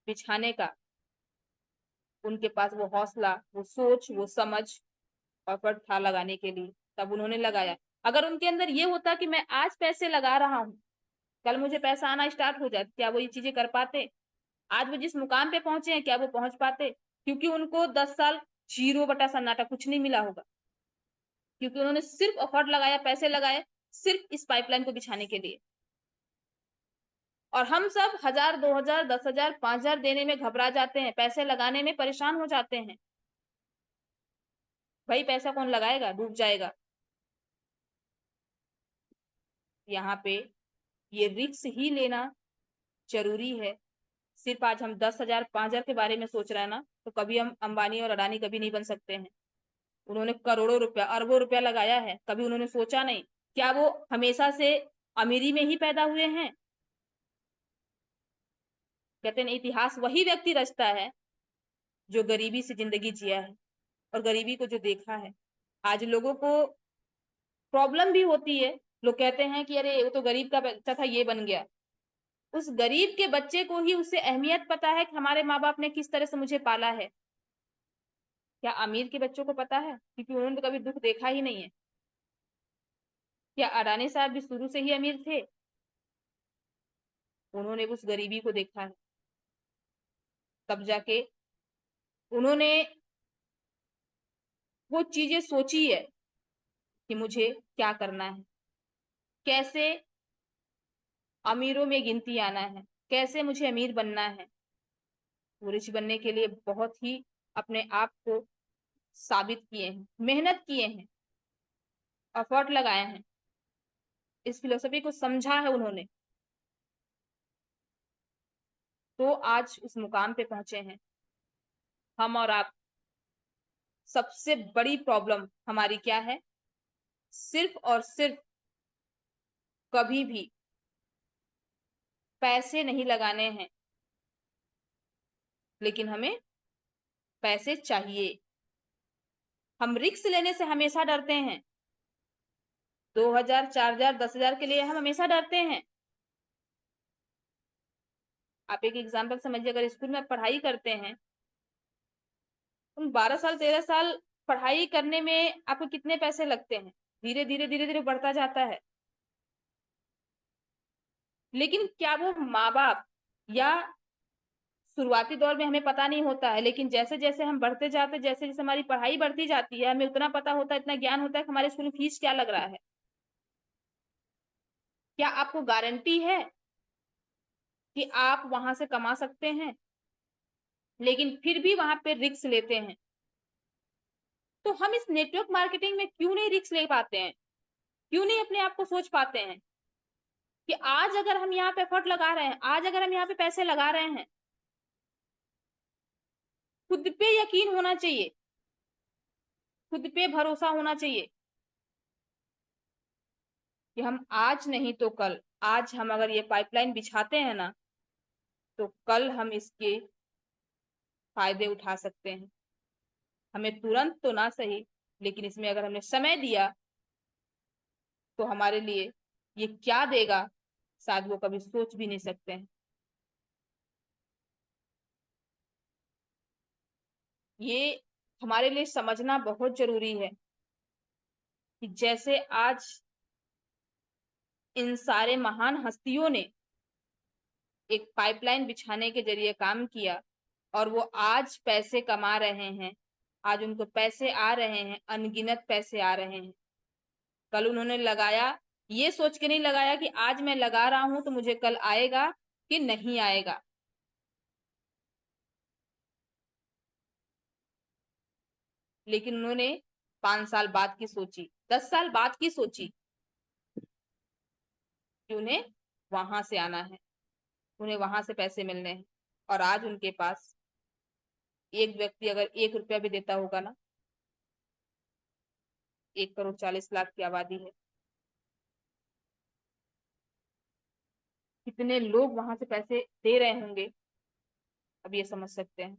[SPEAKER 2] बिछाने का उनके पास वो हौसला, वो सोच, वो समझ, एफर्ट था लगाने के लिए, तब उन्होंने लगाया। अगर उनके अंदर ये होता कि मैं आज पैसे लगा रहा हूं, कल मुझे पैसा आना स्टार्ट हो जाए, क्या वो ये चीजें कर पाते? आज वो जिस मुकाम पे पहुंचे हैं, क्या वो पहुंच पाते? क्योंकि उनको 10 साल जीरो बटा सन्नाटा, कुछ नहीं मिला होगा, क्योंकि उन्होंने सिर्फ एफर्ट लगाया, पैसे लगाए, सिर्फ इस पाइपलाइन को बिछाने के लिए। और हम सब 1000, 2000, 10,000, 5,000 देने में घबरा जाते हैं, पैसे लगाने में परेशान हो जाते हैं। भाई, पैसा कौन लगाएगा? डूब जाएगा। यहाँ पे ये रिस्क ही लेना जरूरी है। सिर्फ आज हम 10,000, 5,000 के बारे में सोच रहे हैं ना, तो कभी हम अंबानी और अडानी कभी नहीं बन सकते हैं। उन्होंने करोड़ों रुपया, अरबों रुपया लगाया है, कभी उन्होंने सोचा नहीं। क्या वो हमेशा से अमीरी में ही पैदा हुए हैं? कहते हैं इतिहास वही व्यक्ति रचता है जो गरीबी से जिंदगी जिया है और गरीबी को जो देखा है। आज लोगों को प्रॉब्लम भी होती है, लोग कहते हैं कि अरे वो तो गरीब का बच्चा था, ये बन गया। उस गरीब के बच्चे को ही उससे अहमियत पता है कि हमारे माँ बाप ने किस तरह से मुझे पाला है। क्या अमीर के बच्चों को पता है? क्योंकि उन्होंने तो कभी दुख देखा ही नहीं है। क्या अडानी साहब भी शुरू से ही अमीर थे? उन्होंने उस गरीबी को देखा है, तब जाके उन्होंने वो चीजें सोची है कि मुझे क्या करना है, कैसे अमीरों में गिनती आना है, कैसे मुझे अमीर बनना है। वो रिच बनने के लिए बहुत ही अपने आप को साबित किए हैं, मेहनत किए हैं, एफर्ट लगाए हैं, इस फिलोसफी को समझा है उन्होंने, तो आज उस मुकाम पे पहुंचे हैं। हम और आप, सबसे बड़ी प्रॉब्लम हमारी क्या है? सिर्फ और सिर्फ कभी भी पैसे नहीं लगाने हैं, लेकिन हमें पैसे चाहिए। हम रिस्क लेने से हमेशा डरते हैं। 2000, 4000, 10,000 के लिए हम हमेशा डरते हैं। आप एक एग्जाम्पल समझिए, अगर स्कूल में आप पढ़ाई करते हैं, उन 12 साल 13 साल पढ़ाई करने में आपको कितने पैसे लगते हैं? धीरे धीरे धीरे धीरे बढ़ता जाता है। लेकिन क्या वो माँ बाप, या शुरुआती दौर में हमें पता नहीं होता है, लेकिन जैसे जैसे हम बढ़ते जाते, जैसे जैसे हमारी पढ़ाई बढ़ती जाती है, हमें उतना पता होता है, इतना ज्ञान होता है कि हमारे स्कूल में फीस क्या लग रहा है। क्या आपको गारंटी है कि आप वहां से कमा सकते हैं? लेकिन फिर भी वहां पे रिस्क लेते हैं। तो हम इस नेटवर्क मार्केटिंग में क्यों नहीं रिस्क ले पाते हैं? क्यों नहीं अपने आप को सोच पाते हैं कि आज अगर हम यहाँ पे एफर्ट लगा रहे हैं, आज अगर हम यहाँ पे पैसे लगा रहे हैं, खुद पे यकीन होना चाहिए, खुद पे भरोसा होना चाहिए कि हम आज नहीं तो कल, आज हम अगर ये पाइपलाइन बिछाते हैं ना, तो कल हम इसके फायदे उठा सकते हैं। हमें तुरंत तो ना सही, लेकिन इसमें अगर हमने समय दिया तो हमारे लिए ये क्या देगा, शायद वो कभी सोच भी नहीं सकते हैं। ये हमारे लिए समझना बहुत जरूरी है कि जैसे आज इन सारे महान हस्तियों ने एक पाइपलाइन बिछाने के जरिए काम किया, और वो आज पैसे कमा रहे हैं, आज उनको पैसे आ रहे हैं, अनगिनत पैसे आ रहे हैं। कल उन्होंने लगाया, ये सोच के नहीं लगाया कि आज मैं लगा रहा हूं तो मुझे कल आएगा कि नहीं आएगा। लेकिन उन्होंने 5 साल बाद की सोची, 10 साल बाद की सोची कि उन्हें वहां से आना है, उन्हें वहां से पैसे मिलने हैं। और आज उनके पास एक व्यक्ति अगर 1 रुपया भी देता होगा ना, 1 करोड़ 40 लाख की आबादी है, कितने लोग वहां से पैसे दे रहे होंगे, अब ये समझ सकते हैं।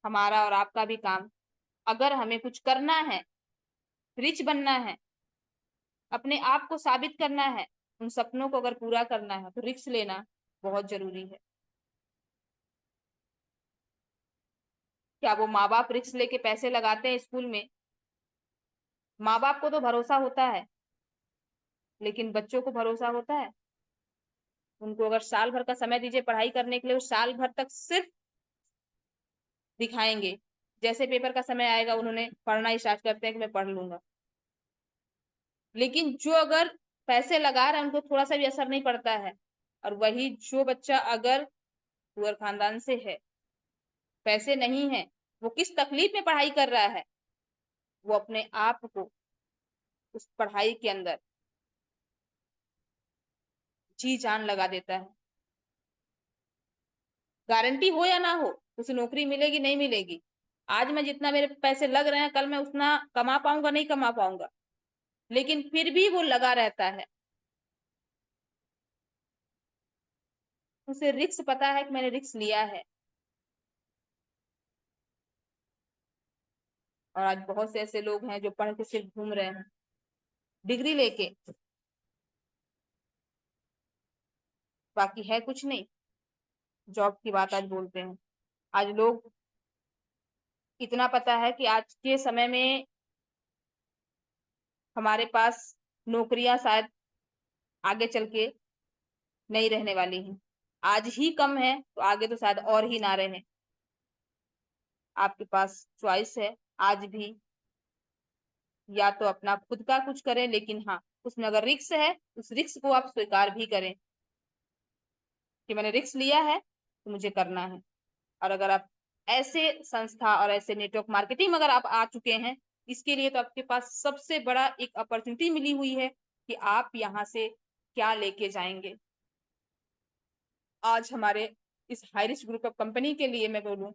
[SPEAKER 2] हमारा और आपका भी काम, अगर हमें कुछ करना है, रिच बनना है, अपने आप को साबित करना है, उन सपनों को अगर पूरा करना है, तो रिस्क लेना बहुत जरूरी है। क्या वो माँ बाप रिस्क लेके पैसे लगाते हैं स्कूल में? माँ बाप को तो भरोसा होता है, लेकिन बच्चों को भरोसा होता है? उनको अगर साल भर का समय दीजिए पढ़ाई करने के लिए, वो साल भर तक सिर्फ दिखाएंगे, जैसे पेपर का समय आएगा उन्होंने पढ़ना स्टार्ट करते हैं कि मैं पढ़ लूंगा। लेकिन जो अगर पैसे लगा रहे हैं, उनको थोड़ा सा भी असर नहीं पड़ता है। और वही जो बच्चा अगर पुअर खानदान से है, पैसे नहीं है, वो किस तकलीफ में पढ़ाई कर रहा है, वो अपने आप को उस पढ़ाई के अंदर जी जान लगा देता है। गारंटी हो या ना हो, उसे नौकरी मिलेगी नहीं मिलेगी, आज मैं जितना मेरे पैसे लग रहे हैं, कल मैं उतना कमा पाऊंगा नहीं कमा पाऊंगा, लेकिन फिर भी वो लगा रहता है। उसे रिस्क पता है कि मैंने रिस्क लिया है। और आज बहुत से ऐसे लोग हैं जो पढ़ के सिर्फ घूम रहे हैं, डिग्री लेके, बाकी है कुछ नहीं। जॉब की बात आज बोलते हैं। आज लोग, इतना पता है कि आज के समय में हमारे पास नौकरियां शायद आगे चल के नहीं रहने वाली हैं। आज ही कम है तो आगे तो शायद और ही ना रहे। आपके पास चॉइस है आज भी, या तो अपना खुद का कुछ करें, लेकिन हाँ, उसमें अगर रिस्क है, उस रिस्क को आप स्वीकार भी करें कि मैंने रिस्क लिया है तो मुझे करना है। और अगर आप ऐसे संस्था और ऐसे नेटवर्क मार्केटिंग में अगर आप आ चुके हैं, इसके लिए तो आपके पास सबसे बड़ा एक अपॉर्चुनिटी मिली हुई है कि आप यहाँ से क्या लेके जाएंगे। आज हमारे इस high risk group of company के लिए मैं बोलूं,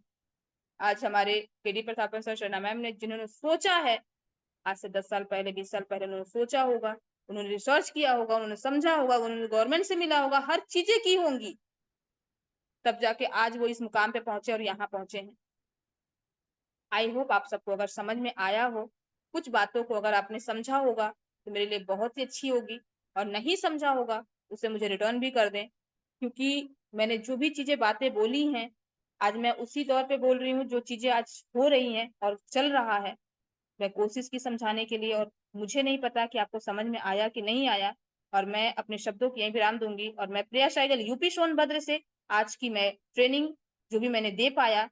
[SPEAKER 2] आज हमारे KD Prathapan sir, Sharma ma'am ने जिन्होंने सोचा है, आज से 10 साल पहले, 20 साल पहले उन्होंने सोचा होगा, उन्होंने रिसर्च किया होगा, उन्होंने समझा होगा, उन्होंने गवर्नमेंट से मिला होगा, हर चीजें की होंगी, तब जाके आज वो इस मुकाम पे पहुंचे और यहाँ पहुंचे हैं। आई होप आप सबको अगर समझ में आया हो, कुछ बातों को अगर आपने समझा होगा तो मेरे लिए बहुत ही अच्छी होगी, और नहीं समझा होगा उसे मुझे रिटर्न भी कर दें, क्योंकि मैंने जो भी चीजें बातें बोली हैं, आज मैं उसी दौर पे बोल रही हूँ जो चीजें आज हो रही हैं और चल रहा है। मैं कोशिश की समझाने के लिए, और मुझे नहीं पता कि आपको समझ में आया कि नहीं आया, और मैं अपने शब्दों की यहीं विराम दूंगी। और मैं प्रिया शाइगल, यूपी सोनभद्र से आज की मैं ट्रेनिंग जो भी मैंने दे पाया,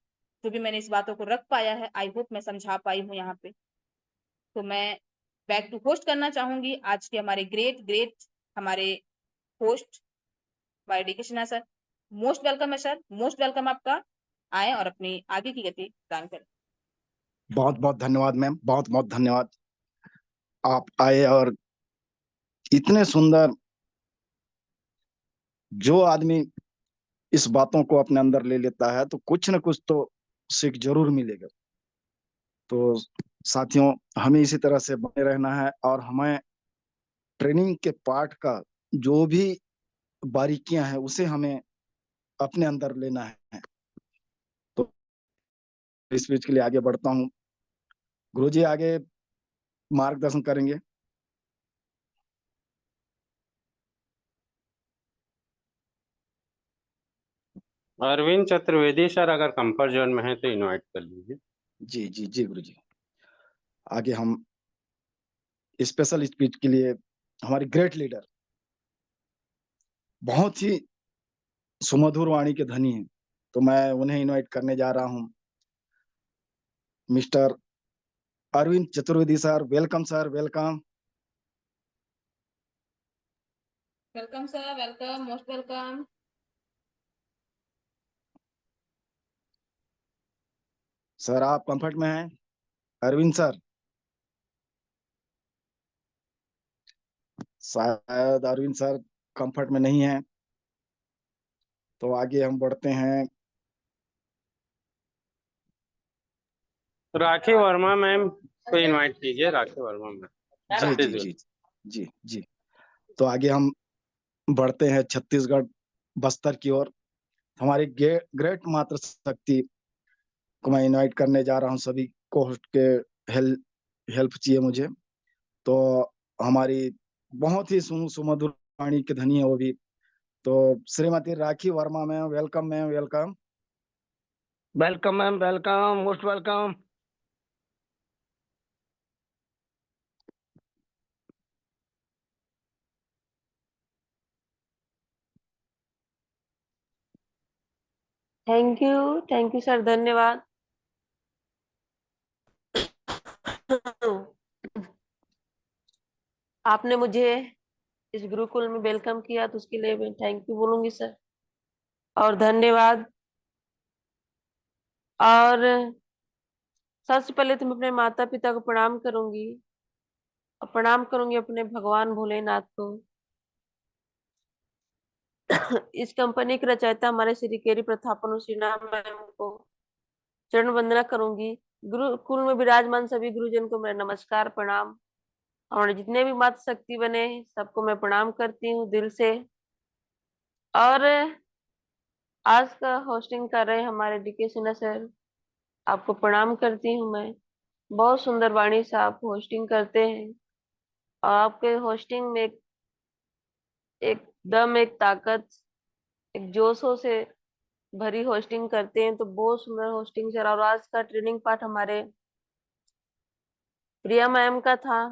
[SPEAKER 2] जो भी मैंने इस बातों को रख पाया है, आई होप मैं समझा पाई हूँ यहाँ पे। तो मैं बैक टू होस्ट करना चाहूंगी आज के हमारे ग्रेट ग्रेट हमारे होस्ट हमारे डी के सिन्हा सर। मोस्ट वेलकम है सर, मोस्ट वेलकम आपका। आए और अपनी आगे की गति प्रदान करें।
[SPEAKER 1] बहुत बहुत धन्यवाद मैम, बहुत बहुत धन्यवाद। आप आए और इतने सुंदर, जो आदमी इस बातों को अपने अंदर ले लेता है तो कुछ न कुछ तो सीख जरूर मिलेगा। तो साथियों, हमें इसी तरह से बने रहना है, और हमें ट्रेनिंग के पार्ट का जो भी बारीकियां हैं उसे हमें अपने अंदर लेना है। तो इस बीच के लिए आगे बढ़ता हूँ। गुरुजी आगे मार्गदर्शन करेंगे।
[SPEAKER 3] अरविंद चतुर्वेदी सर अगर कंफर्ट जोन में है तो इनवाइट कर लीजिए।
[SPEAKER 1] जी जी जी गुरुजी। आगे हम स्पेशल स्पीच के लिए हमारे ग्रेट लीडर, बहुत ही सुमधुर वाणी के धनी हैं, तो मैं उन्हें इनवाइट करने जा रहा हूँ। Mister Arvind Chaturvedi sir, welcome sir, welcome.
[SPEAKER 2] Welcome sir, welcome, most welcome.
[SPEAKER 1] Sir आप कंफर्ट में हैं? अरविंद सर, शायद अरविंद सर कंफर्ट में नहीं है, तो आगे हम बढ़ते हैं।
[SPEAKER 3] राखी वर्मा मैम को इनवाइट कीजिए। राखी वर्मा मैम
[SPEAKER 1] जी जी
[SPEAKER 3] छत्तीसगढ़।
[SPEAKER 1] जी जी जी। तो आगे हम बढ़ते हैं छत्तीसगढ़ बस्तर की ओर। हमारी ग्रेट मातृशक्ति को मैं इनवाइट करने जा रहा हूँ। सभी को होस्ट के हेल्प हेल्प चाहिए मुझे। तो हमारी बहुत ही सुमधुर वाणी के धनी है वो भी, तो Shrimati Rakhi Verma ma'am, welcome ma'am, welcome.
[SPEAKER 4] Welcome ma'am, welcome, most welcome.
[SPEAKER 5] Thank you sir, धन्यवाद। आपने मुझे इस गुरुकुल में वेलकम किया तो उसके लिए मैं थैंक यू बोलूंगी सर, और धन्यवाद। और सबसे पहले तो मैं अपने माता पिता को प्रणाम करूंगी, और प्रणाम करूंगी अपने भगवान भोलेनाथ को। इस कंपनी के रचयिता हमारे श्री केरी प्रतापन सिन्हा मैम को चरण वंदना करूंगी। गुरुकुल में विराजमान सभी गुरुजन को मेरा नमस्कार, प्रणाम। और जितने भी माता शक्ति बने सबको मैं प्रणाम करती हूँ दिल से। और आज का होस्टिंग कर रहे हैं हमारे डीके सिन्हा सर, आपको प्रणाम करती हूँ मैं। बहुत सुंदर वाणी से आप होस्टिंग करते हैं, और आपके होस्टिंग में एक दम, एक ताकत, एक जोशों से भरी होस्टिंग करते हैं। तो बहुत सुंदर होस्टिंग सर। और आज का ट्रेनिंग पार्ट हमारे प्रिया मैम का था,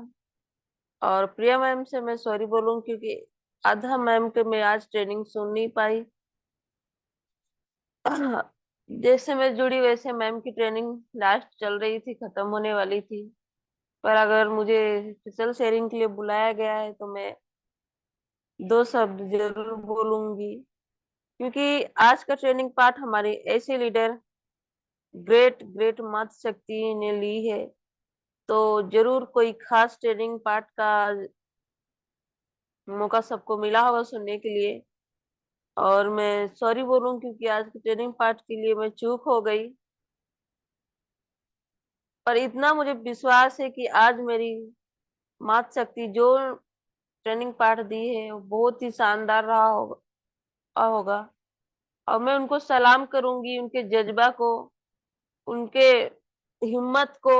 [SPEAKER 5] और प्रिया मैम से मैं सॉरी बोलूँ क्योंकि आधा मैम के मैं आज ट्रेनिंग सुन नहीं पाई। जैसे मैं जुड़ी वैसे मैम की ट्रेनिंग लास्ट चल रही थी, खत्म होने वाली थी। पर अगर मुझे स्पेशल शेयरिंग के लिए बुलाया गया है तो मैं 2 शब्द जरूर बोलूंगी, क्योंकि आज का ट्रेनिंग पार्ट हमारे ऐसे लीडर ग्रेट ग्रेट मातृ शक्ति ने ली है। तो जरूर कोई खास ट्रेनिंग पार्ट का मौका सबको मिला होगा सुनने के लिए। और मैं सॉरी बोलूं क्योंकि आज के ट्रेनिंग पार्ट के लिए मैं चूक हो गई। पर इतना मुझे विश्वास है कि आज मेरी मातृ शक्ति जो ट्रेनिंग पार्ट दी है वो बहुत ही शानदार रहा होगा। और मैं उनको सलाम करूंगी, उनके जज्बा को, उनके हिम्मत को,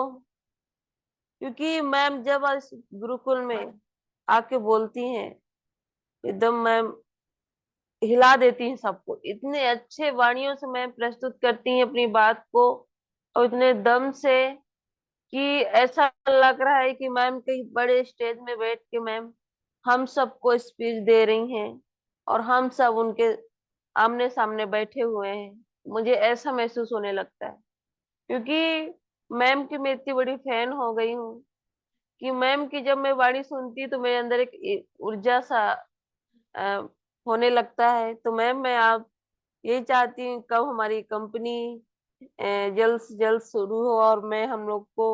[SPEAKER 5] क्योंकि मैम जब इस गुरुकुल में आके बोलती हैं एकदम मैम हिला देती हैं सबको। इतने अच्छे वाणियों से मैम प्रस्तुत करती हैं अपनी बात को, और इतने दम से कि ऐसा लग रहा है कि मैम कहीं बड़े स्टेज में बैठ के मैम हम सबको स्पीच दे रही हैं और हम सब उनके आमने सामने बैठे हुए हैं। मुझे ऐसा महसूस होने लगता है, क्योंकि मैम की मैं इतनी बड़ी फैन हो गई हूँ कि मैम की जब मैं वाणी सुनती तो मेरे अंदर एक ऊर्जा सा अ, होने लगता है। तो मैम मैं आप यही चाहती हूँ कब हमारी कंपनी जल्द से जल्द शुरू हो और मैं हम लोग को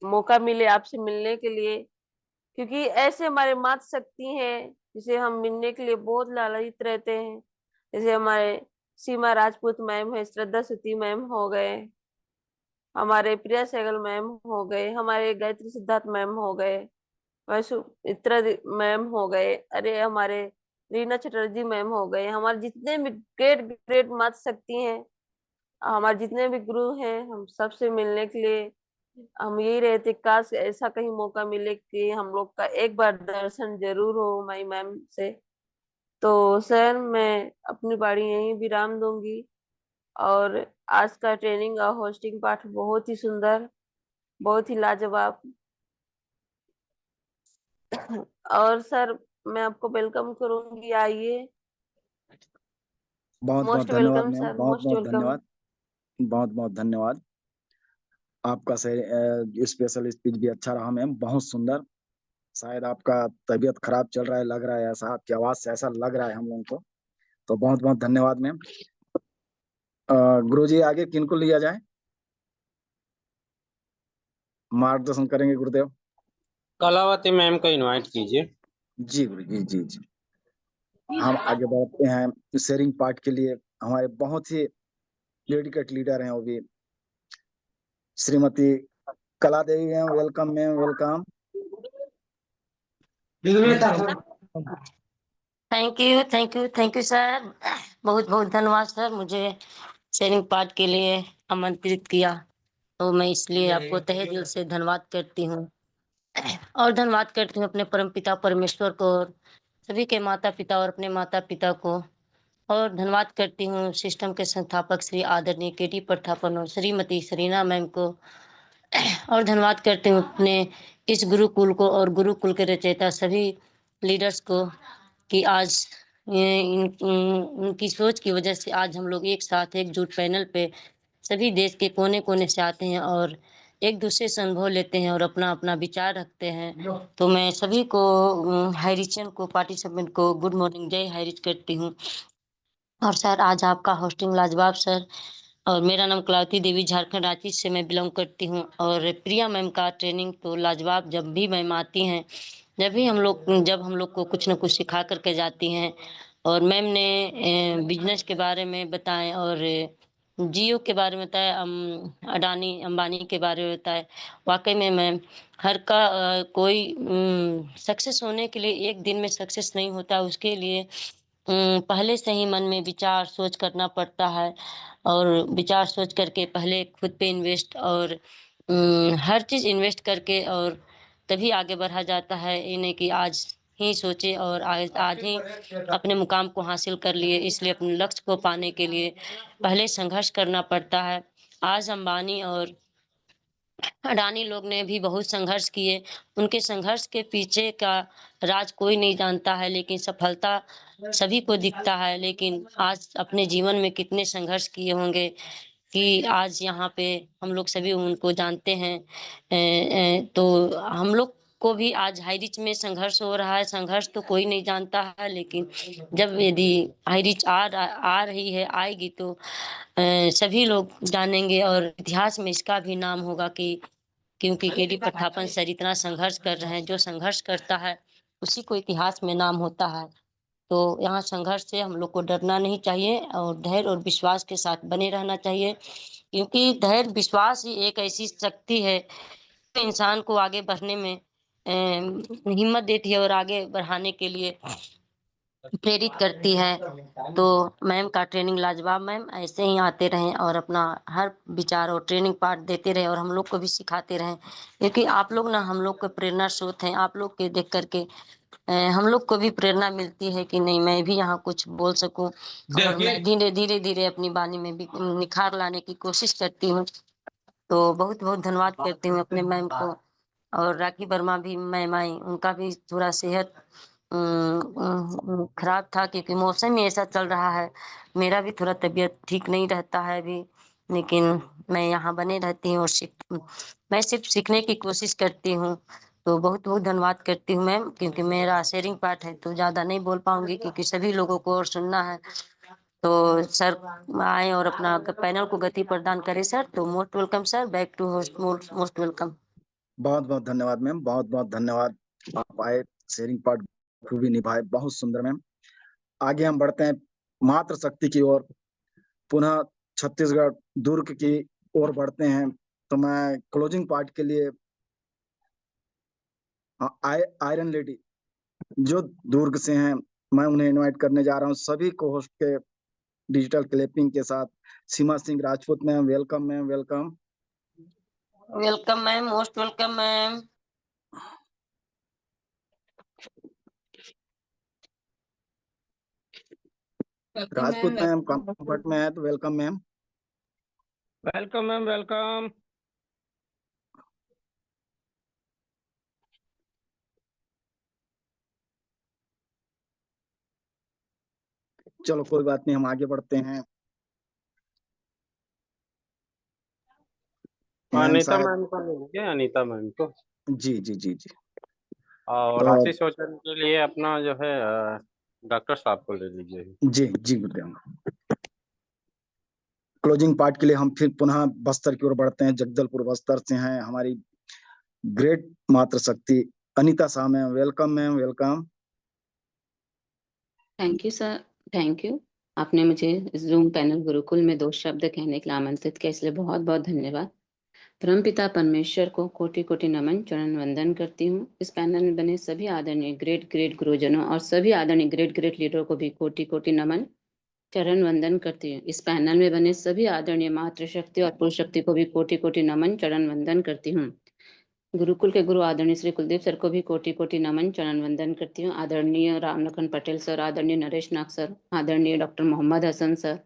[SPEAKER 5] मौका मिले आपसे मिलने के लिए, क्योंकि ऐसे हमारे मातृ शक्ति हैं जिसे हम मिलने के लिए बहुत लालायित रहते हैं। जैसे हमारे सीमा राजपूत मैम है, श्रद्धा सुती मैम हो गए, हमारे प्रिया सहगल मैम हो गए, हमारे गायत्री सिद्धार्थ मैम हो गए, वैसे इत्र मैम हो गए, अरे हमारे रीना चटर्जी मैम हो गए। हमारे जितने भी ग्रेट ग्रेट मातृ शक्ति हैं, हमारे जितने भी गुरु हैं, हम सबसे मिलने के लिए हम यही रहते काश ऐसा कहीं मौका मिले कि हम लोग का एक बार दर्शन जरूर हो माई मैम से। तो सर मैं अपनी बारी यहीं विराम दूंगी। और आज का ट्रेनिंग और होस्टिंग पाठ बहुत ही सुंदर, बहुत ही लाजवाब। और सर मैं आपको वेलकम करूंगी, आइए।
[SPEAKER 1] बहुत बहुत
[SPEAKER 5] मोस्ट
[SPEAKER 1] धन्यवाद
[SPEAKER 5] वेलकम
[SPEAKER 1] मैम,
[SPEAKER 5] सर,
[SPEAKER 1] बहुत
[SPEAKER 5] मोस्ट
[SPEAKER 1] बहुत
[SPEAKER 5] वेलकम।
[SPEAKER 1] धन्यवाद, बहुत बहुत धन्यवाद। आपका स्पेशल स्पीच भी अच्छा रहा मैम, बहुत सुंदर। शायद आपका तबीयत खराब चल रहा है, लग रहा है ऐसा, आपकी आवाज से ऐसा लग रहा है हम लोगों को। तो बहुत बहुत धन्यवाद मैम। गुरुजी आगे किनको लिया जाए, मार्गदर्शन करेंगे गुरुदेव?
[SPEAKER 3] कलावती मैम को इनवाइट कीजिए।
[SPEAKER 1] जी गुरु जी, जी जी। हम आगे बढ़ते हैं शेयरिंग पार्ट के लिए। हमारे बहुत ही डेडिकेट लीडर हैं वो भी, Shrimati Kala Devi ma'am. Welcome ma'am, welcome.
[SPEAKER 6] Thank you sir. बहुत बहुत धन्यवाद सर, मुझे शेयरिंग पार्ट के लिए आमंत्रित किया, तो मैं इसलिए आपको तहे दिल से धन्यवाद करती हूँ। और धन्यवाद करती हूँ अपने परमपिता परमेश्वर को, और सभी के माता पिता और अपने माता पिता को। और धन्यवाद करती हूँ सिस्टम के संस्थापक श्री आदरणीय केटी प्रथापन और श्रीमती सरीना मैम को। और धन्यवाद करती हूँ अपने इस गुरुकुल को और गुरुकुल के रचयिता सभी लीडर्स को, कि आज उनकी सोच की वजह से आज हम लोग एक साथ एकजुट पैनल पे सभी देश के कोने कोने से आते हैं और एक दूसरे से अनुभव लेते हैं और अपना अपना विचार रखते हैं। तो मैं सभी को हाईरिचन को पार्टिसिपेंट को गुड मॉर्निंग, जय हाईरिच करती हूँ। और सर आज आपका होस्टिंग लाजवाब सर। और मेरा नाम कलावती देवी, झारखंड रांची से मैं बिलोंग करती हूँ। और प्रिया मैम का ट्रेनिंग तो लाजवाब, जब भी मैम आती हैं, जब हम लोग को कुछ न कुछ सिखा करके जाती हैं। और मैम ने बिजनेस के बारे में बताएं और जियो के बारे में बताया, अडानी अंबानी के बारे में बताया। वाकई में मैम कोई सक्सेस होने के लिए एक दिन में सक्सेस नहीं होता, उसके लिए पहले से ही मन में विचार सोच करना पड़ता है। और विचार सोच करके पहले खुद पे इन्वेस्ट और हर चीज इन्वेस्ट करके और तभी आगे बढ़ा जाता है। ये नहीं कि आज ही सोचे और आज ही अपने मुकाम को हासिल कर लिए। इसलिए अपने लक्ष्य को पाने के लिए पहले संघर्ष करना पड़ता है। आज अंबानी और अडानी लोग ने भी बहुत संघर्ष किए। उनके संघर्ष के पीछे का राज कोई नहीं जानता है, लेकिन सफलता सभी को दिखता है। लेकिन आज अपने जीवन में कितने संघर्ष किए होंगे कि आज यहाँ पे हम लोग सभी उनको जानते हैं। तो हम लोग को भी आज हाई रिच में संघर्ष हो रहा है। संघर्ष तो कोई नहीं जानता है, लेकिन जब यदि हाई रिच आ रही है, आएगी तो सभी लोग जानेंगे और इतिहास में इसका भी नाम होगा कि क्योंकि केडी पट्टापन सर इतना संघर्ष कर रहे हैं। जो संघर्ष करता है उसी को इतिहास में नाम होता है। तो यहाँ संघर्ष से हम लोग को डरना नहीं चाहिए और धैर्य और विश्वास के साथ बने रहना चाहिए, क्योंकि धैर्य विश्वास ही एक ऐसी शक्ति है जो इंसान को आगे बढ़ने में हिम्मत देती है और आगे बढ़ाने के लिए प्रेरित करती है। तो मैम का ट्रेनिंग लाजवाब। मैम ऐसे ही आते रहें और अपना हर विचार और ट्रेनिंग पार्ट देते रहें और हम लोग को भी सिखाते रहें, क्योंकि आप लोग ना हम लोग के प्रेरणा स्रोत हैं। आप लोग के देख करके हम लोग को भी प्रेरणा मिलती है कि नहीं, मैं भी यहाँ कुछ बोल सकूं और मैं धीरे धीरे अपनी वाणी में भी निखार लाने की कोशिश करती हूँ। तो बहुत बहुत धन्यवाद करती हूँ अपने मैम को। और राखी वर्मा भी मैम आई, उनका भी थोड़ा सेहत खराब था क्योंकि मौसम ही ऐसा चल रहा है। मेरा भी थोड़ा तबीयत ठीक नहीं रहता है अभी, लेकिन मैं यहाँ बने रहती हूँ और मैं सिर्फ सीखने की कोशिश करती हूँ। तो बहुत बहुत धन्यवाद करती हूँ मैम, क्योंकि मेरा शेयरिंग पार्ट है तो ज़्यादा नहीं बोल पाऊंगी क्योंकि सभी लोगों को और सुनना है। तो सर आए और अपना पैनल को गति प्रदान करें सर। तो most welcome sir, back to host, most welcome.
[SPEAKER 1] बहुत बहुत धन्यवाद मैम, बहुत बहुत धन्यवाद। आप आए, शेयरिंग पार्ट खूबी निभाए, बहुत सुंदर मैम। आगे हम बढ़ते हैं मातृ शक्ति की ओर, पुनः छत्तीसगढ़ दुर्ग की ओर बढ़ते हैं। तो मैं क्लोजिंग पार्ट के लिए आयरन लेडी जो दुर्ग से हैं, मैं उन्हें इनवाइट करने जा रहा हूँ सभी को होस्ट के डिजिटल क्लैपिंग के साथ। Seema Singh Rajput ma'am, welcome ma'am, welcome.
[SPEAKER 6] Welcome ma'am, most welcome ma'am.
[SPEAKER 1] Rajput ma'am comfort में है तो welcome ma'am.
[SPEAKER 4] Welcome ma'am, welcome.
[SPEAKER 1] चलो कोई बात नहीं, हम आगे बढ़ते हैं।
[SPEAKER 3] अनीता
[SPEAKER 1] शायद
[SPEAKER 3] मैम को ले लीजिए, अनीता मैम को।
[SPEAKER 1] जी जी जी जी।
[SPEAKER 3] और आशीष वचन के लिए अपना जो है डॉक्टर साहब को ले लीजिए।
[SPEAKER 1] जी जी गुरुदेव। क्लोजिंग पार्ट के लिए हम फिर पुनः बस्तर की ओर बढ़ते हैं। जगदलपुर बस्तर से हैं हमारी ग्रेट मातृ शक्ति Anita Shah ma'am, welcome ma'am, welcome.
[SPEAKER 7] Thank you sir, thank you. आपने मुझे जूम पैनल गुरुकुल में 2 शब्द कहने के लिए आमंत्रित किया, इसलिए बहुत बहुत धन्यवाद। परमपिता परमेश्वर को कोटि कोटि नमन, चरण वंदन करती हूँ। इस पैनल में बने सभी आदरणीय ग्रेट ग्रेट गुरुजनों और सभी आदरणीय ग्रेट ग्रेट लीडरों को भी कोटि कोटि नमन, चरण वंदन करती हूँ। इस पैनल में बने सभी आदरणीय मातृशक्ति और पुरुष शक्ति को भी कोटि कोटि नमन, चरण वंदन करती हूँ। गुरुकुल के गुरु आदरणीय श्री कुलदीप सर को भी कोटि कोटि नमन, चरण वंदन करती हूँ। आदरणीय रामलखन पटेल सर, आदरणीय नरेश नाग सर, आदरणीय डॉक्टर मोहम्मद हसन सर,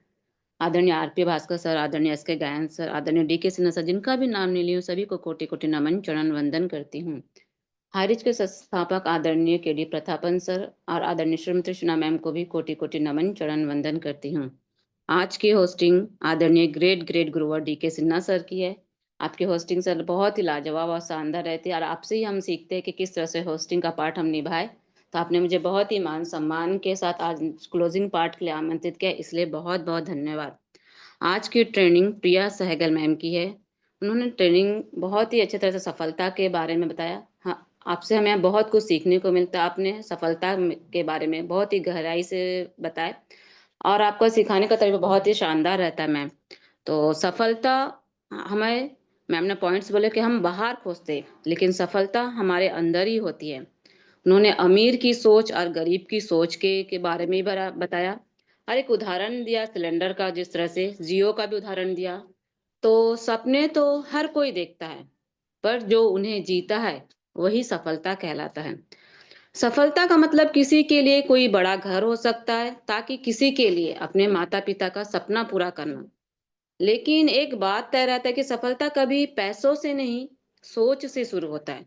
[SPEAKER 7] आदरणीय आरपी भास्कर सर, आदरणीय एसके गायन सर, आदरणीय डीके सिन्हा सर, जिनका भी नाम नहीं लिया सभी को कोटि कोटि नमन, चरण वंदन करती हूँ। हारिज के संस्थापक आदरणीय केडी प्रतापन सर और आदरणीय श्रीमती सुना मैम को भी कोटि कोटि नमन, चरण वंदन करती हूँ। आज की होस्टिंग आदरणीय ग्रेट ग्रेट गुरुवर डीके सिन्हा सर की है। आपकी होस्टिंग सर बहुत ही लाजवाब और शानदार रहती है और आपसे ही हम सीखते हैं कि किस तरह से होस्टिंग का पार्ट हम निभाए। तो आपने मुझे बहुत ही मान सम्मान के साथ आज क्लोजिंग पार्ट के लिए आमंत्रित किया, इसलिए बहुत बहुत धन्यवाद। आज की ट्रेनिंग प्रिया सहगल मैम की है। उन्होंने ट्रेनिंग बहुत ही अच्छी तरह से सफलता के बारे में बताया। हाँ, आपसे हमें बहुत कुछ सीखने को मिलता है। आपने सफलता के बारे में बहुत ही गहराई से बताया और आपका सिखाने का तरीका बहुत ही शानदार रहता है मैम। तो सफलता हमें, मैम ने पॉइंट्स बोले कि हम बाहर खोजते, लेकिन सफलता हमारे अंदर ही होती है। उन्होंने अमीर की सोच और गरीब की सोच के बारे में भी बताया और एक उदाहरण दिया सिलेंडर का, जिस तरह से जियो का भी उदाहरण दिया। तो सपने तो हर कोई देखता है, पर जो उन्हें जीता है वही सफलता कहलाता है। सफलता का मतलब किसी के लिए कोई बड़ा घर हो सकता है, ताकि किसी के लिए अपने माता पिता का सपना पूरा करना। लेकिन एक बात तय रहता है कि सफलता कभी पैसों से नहीं, सोच से शुरू होता है।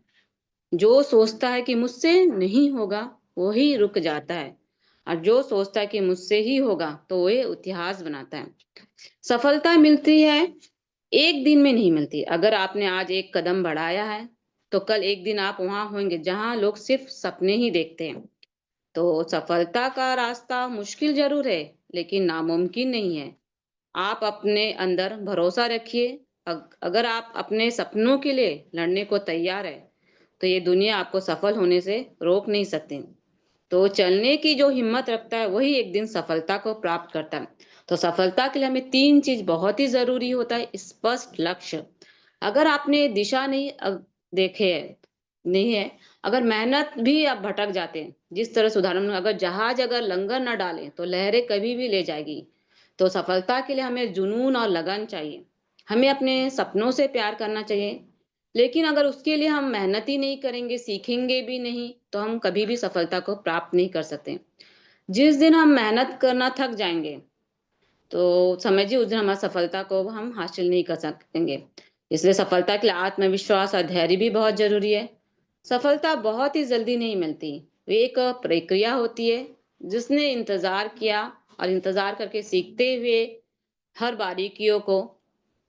[SPEAKER 7] जो सोचता है कि मुझसे नहीं होगा, वही रुक जाता है, और जो सोचता है कि मुझसे ही होगा, तो वह इतिहास बनाता है। सफलता मिलती है, एक दिन में नहीं मिलती। अगर आपने आज एक कदम बढ़ाया है, तो कल एक दिन आप वहां होंगे जहां लोग सिर्फ सपने ही देखते हैं। तो सफलता का रास्ता मुश्किल जरूर है, लेकिन नामुमकिन नहीं है। आप अपने अंदर भरोसा रखिए। अगर आप अपने सपनों के लिए लड़ने को तैयार है, तो ये दुनिया आपको सफल होने से रोक नहीं सकती। तो चलने की जो हिम्मत रखता है, वही एक दिन सफलता को प्राप्त करता है। तो सफलता के लिए हमें 3 चीज बहुत ही जरूरी होता है। स्पष्ट लक्ष्य। अगर आपने दिशा नहीं देखे है, नहीं है, अगर मेहनत भी आप भटक जाते हैं, जिस तरह से उदाहरण, अगर जहाज अगर लंगर न डाले तो लहरें कभी भी ले जाएगी। तो सफलता के लिए हमें जुनून और लगन चाहिए। हमें अपने सपनों से प्यार करना चाहिए, लेकिन अगर उसके लिए हम मेहनत ही नहीं करेंगे, सीखेंगे भी नहीं, तो हम कभी भी सफलता को प्राप्त नहीं कर सकते। जिस दिन हम मेहनत करना थक जाएंगे, तो समझिए उस दिन हमारी सफलता को हम हासिल नहीं कर सकेंगे। इसलिए सफलता के लिए आत्मविश्वास और धैर्य भी बहुत जरूरी है। सफलता बहुत ही जल्दी नहीं मिलती, वे एक प्रक्रिया होती है। जिसने इंतजार किया और इंतजार करके सीखते हुए हर बारीकियों को,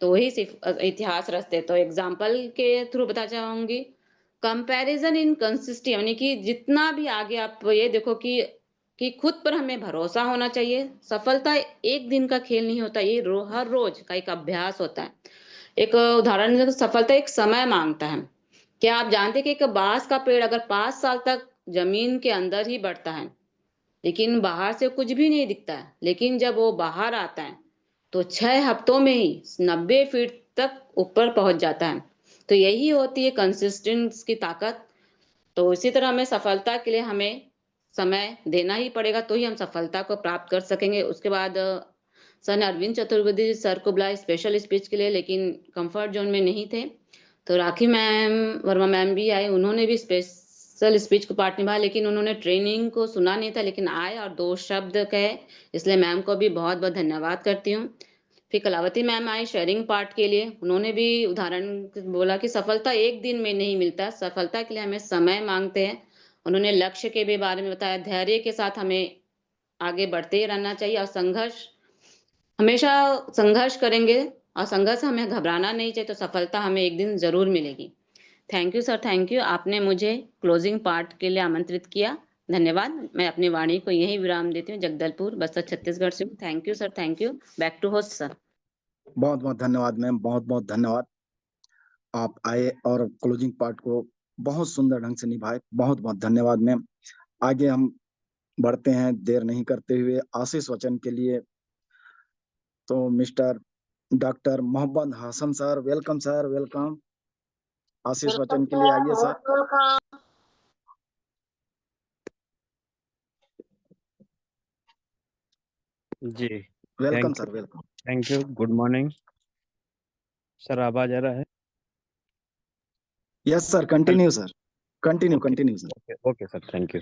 [SPEAKER 7] तो वही सिर्फ इतिहास रचते। तो एग्जाम्पल के थ्रू बता चाहूंगी, कंपैरिजन इन कंसिस्टेंट, यानी कि जितना भी आगे आप ये देखो कि खुद पर हमें भरोसा होना चाहिए। सफलता एक दिन का खेल नहीं होता, ये हर रोज का एक अभ्यास होता है। एक उदाहरण, सफलता एक समय मांगता है। क्या आप जानते हैं कि एक बांस का पेड़ अगर 5 साल तक जमीन के अंदर ही बढ़ता है, लेकिन बाहर से कुछ भी नहीं दिखता है, लेकिन जब वो बाहर आता है, तो 6 हफ्तों में ही 90 फीट तक ऊपर पहुंच जाता है। तो यही होती है कंसिस्टेंस की ताकत। तो इसी तरह हमें सफलता के लिए हमें समय देना ही पड़ेगा, तो ही हम सफलता को प्राप्त कर सकेंगे। उसके बाद सन अरविंद चतुर्वेदी सर को बुलाए स्पेशल स्पीच के लिए, लेकिन कंफर्ट जोन में नहीं थे। तो राखी मैम, वर्मा मैम भी आए, उन्होंने भी स्पेशल स्पीच को पार्ट निभाया, लेकिन उन्होंने ट्रेनिंग को सुना नहीं था, लेकिन आए और 2 शब्द कहे। इसलिए मैम को भी बहुत बहुत धन्यवाद करती हूँ। फिर Kalavati ma'am I sharing part के लिए, उन्होंने भी उदाहरण बोला कि सफलता एक दिन में नहीं मिलता, सफलता के लिए हमें समय मांगते हैं। उन्होंने लक्ष्य के भी बारे में बताया, धैर्य के साथ हमें आगे बढ़ते ही रहना चाहिए, और संघर्ष हमेशा संघर्ष करेंगे, और संघर्ष हमें घबराना नहीं चाहिए, तो सफलता हमें एक दिन जरूर मिलेगी। Thank you sir, thank you. आपने मुझे क्लोजिंग पार्ट के लिए आमंत्रित किया, धन्यवाद। मैं अपनी वाणी को यही विराम देती हूँ। जगदलपुर, बस्तर, छत्तीसगढ़ से। Thank you sir, thank you. Back to host sir.
[SPEAKER 1] बहुत बहुत धन्यवाद मैम, बहुत बहुत धन्यवाद। आप आए और क्लोजिंग पार्ट को बहुत सुंदर ढंग से निभाए, बहुत बहुत धन्यवाद मैम। आगे हम बढ़ते हैं देर नहीं करते हुए आशीष वचन के लिए। तो mister doctor Mohammad Hasan sir, welcome sir, welcome. आशीष वचन के लिए आइए सर।
[SPEAKER 3] जी,
[SPEAKER 1] welcome
[SPEAKER 3] thank you,
[SPEAKER 1] sir, welcome.
[SPEAKER 3] Thank you. Good morning sir, आवाज आ रहा है?
[SPEAKER 1] Yes sir,
[SPEAKER 3] hello.
[SPEAKER 1] Continue sir, continue
[SPEAKER 3] okay,
[SPEAKER 1] continue sir.
[SPEAKER 3] Okay, okay sir, thank you,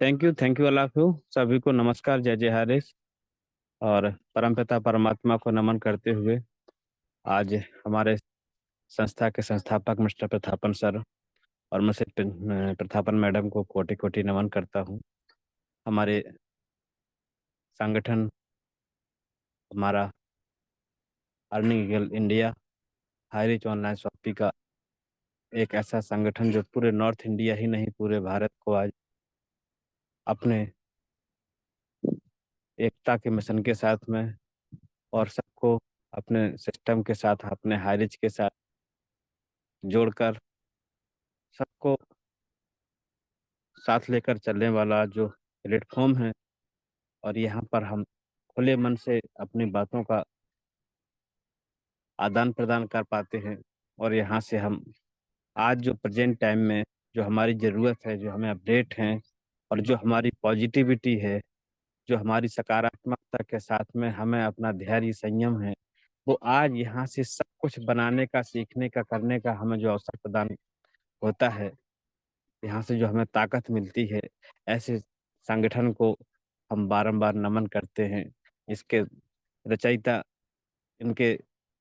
[SPEAKER 3] thank you, thank you all of you. सभी को नमस्कार, जय जय हरीश। और परमपिता परमात्मा को नमन करते हुए आज हमारे संस्था के संस्थापक मिस्टर प्रथापन सर और मिसेस प्रथापन मैडम को कोटि कोटि नमन करता हूँ। हमारे संगठन, हमारा earning eagle India high rich online shopping का एक ऐसा संगठन जो पूरे नॉर्थ इंडिया ही नहीं, पूरे भारत को आज अपने एकता के मिशन के साथ में, और सबको अपने सिस्टम के साथ, अपने हाई रिच के साथ जोड़कर सबको साथ लेकर चलने वाला जो प्लेटफॉर्म है। और यहाँ पर हम खुले मन से अपनी बातों का आदान प्रदान कर पाते हैं। और यहाँ से हम आज जो प्रेजेंट टाइम में जो हमारी ज़रूरत है, जो हमें अपडेट हैं, और जो हमारी पॉजिटिविटी है, जो हमारी सकारात्मकता के साथ में हमें अपना धैर्य संयम है, वो आज यहाँ से सब कुछ बनाने का, सीखने का, करने का हमें जो अवसर प्रदान होता है, यहाँ से जो हमें ताकत मिलती है, ऐसे संगठन को हम बारंबार नमन करते हैं। इसके रचयिता, इनके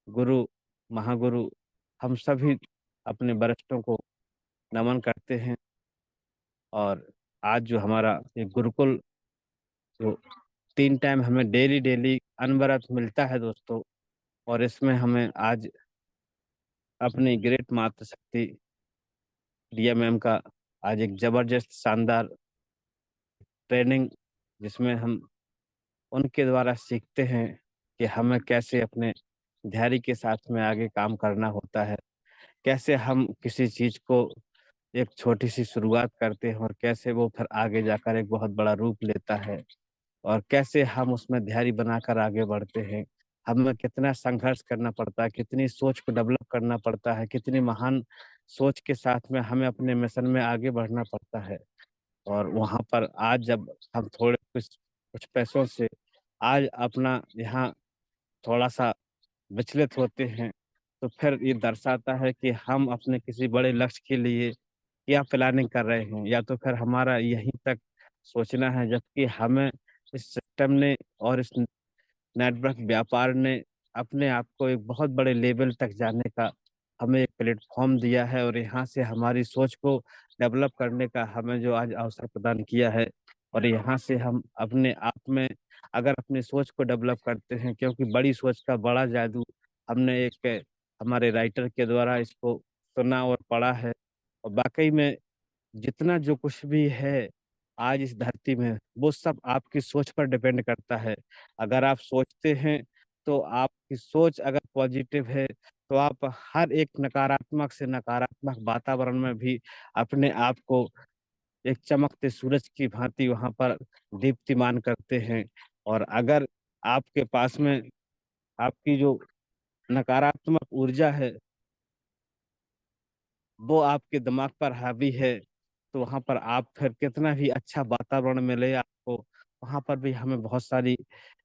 [SPEAKER 3] गुरु, महागुरु हम सभी अपने वरिष्ठों को नमन करते हैं। और आज जो हमारा ये गुरुकुल जो 3 टाइम हमें डेली डेली अनवरत मिलता है दोस्तों, और इसमें हमें आज अपनी ग्रेट मातृशक्ति रिया मैम का आज एक जबरदस्त शानदार ट्रेनिंग, जिसमें हम उनके द्वारा सीखते हैं कि हमें कैसे अपने धैर्य के साथ में आगे काम करना होता है, कैसे हम किसी चीज को एक छोटी सी शुरुआत करते हैं और कैसे वो फिर आगे जाकर एक बहुत बड़ा रूप लेता है, और कैसे हम उसमें धैर्य बनाकर आगे बढ़ते हैं। हमें कितना संघर्ष करना पड़ता है, कितनी सोच को डेवलप करना पड़ता है, कितनी महान सोच के साथ में हमें अपने मिशन में आगे बढ़ना पड़ता है। और वहाँ पर आज जब हम थोड़े कुछ कुछ पैसों से आज अपना यहाँ थोड़ा सा विचलित होते हैं, तो फिर ये दर्शाता है कि हम अपने किसी बड़े लक्ष्य के लिए क्या प्लानिंग कर रहे हैं, या तो फिर हमारा यहीं तक सोचना है। जबकि हमें इस सिस्टम ने और इस नेटवर्क व्यापार ने अपने आप को एक बहुत बड़े लेवल तक जाने का हमें एक प्लेटफॉर्म दिया है, और यहाँ से हमारी सोच को डेवलप करने का हमें जो आज अवसर प्रदान किया है। और यहाँ से हम अपने आप में अगर अपनी सोच को डेवलप करते हैं, क्योंकि बड़ी सोच का बड़ा जादू हमने एक हमारे राइटर के द्वारा इसको सुना और पढ़ा है। और वाकई में जितना जो कुछ भी है आज इस धरती में, वो सब आपकी सोच पर डिपेंड करता है। अगर आप सोचते हैं तो आपकी सोच अगर पॉजिटिव है, तो आप हर एक नकारात्मक से नकारात्मक वातावरण में भी अपने आप को एक चमकते सूरज की भांति वहां पर दीप्तिमान करते हैं। और अगर आपके पास में आपकी जो नकारात्मक ऊर्जा है वो आपके दिमाग पर हावी है, तो वहाँ पर आप फिर कितना भी अच्छा वातावरण मिले आपको, वहाँ पर भी हमें बहुत सारी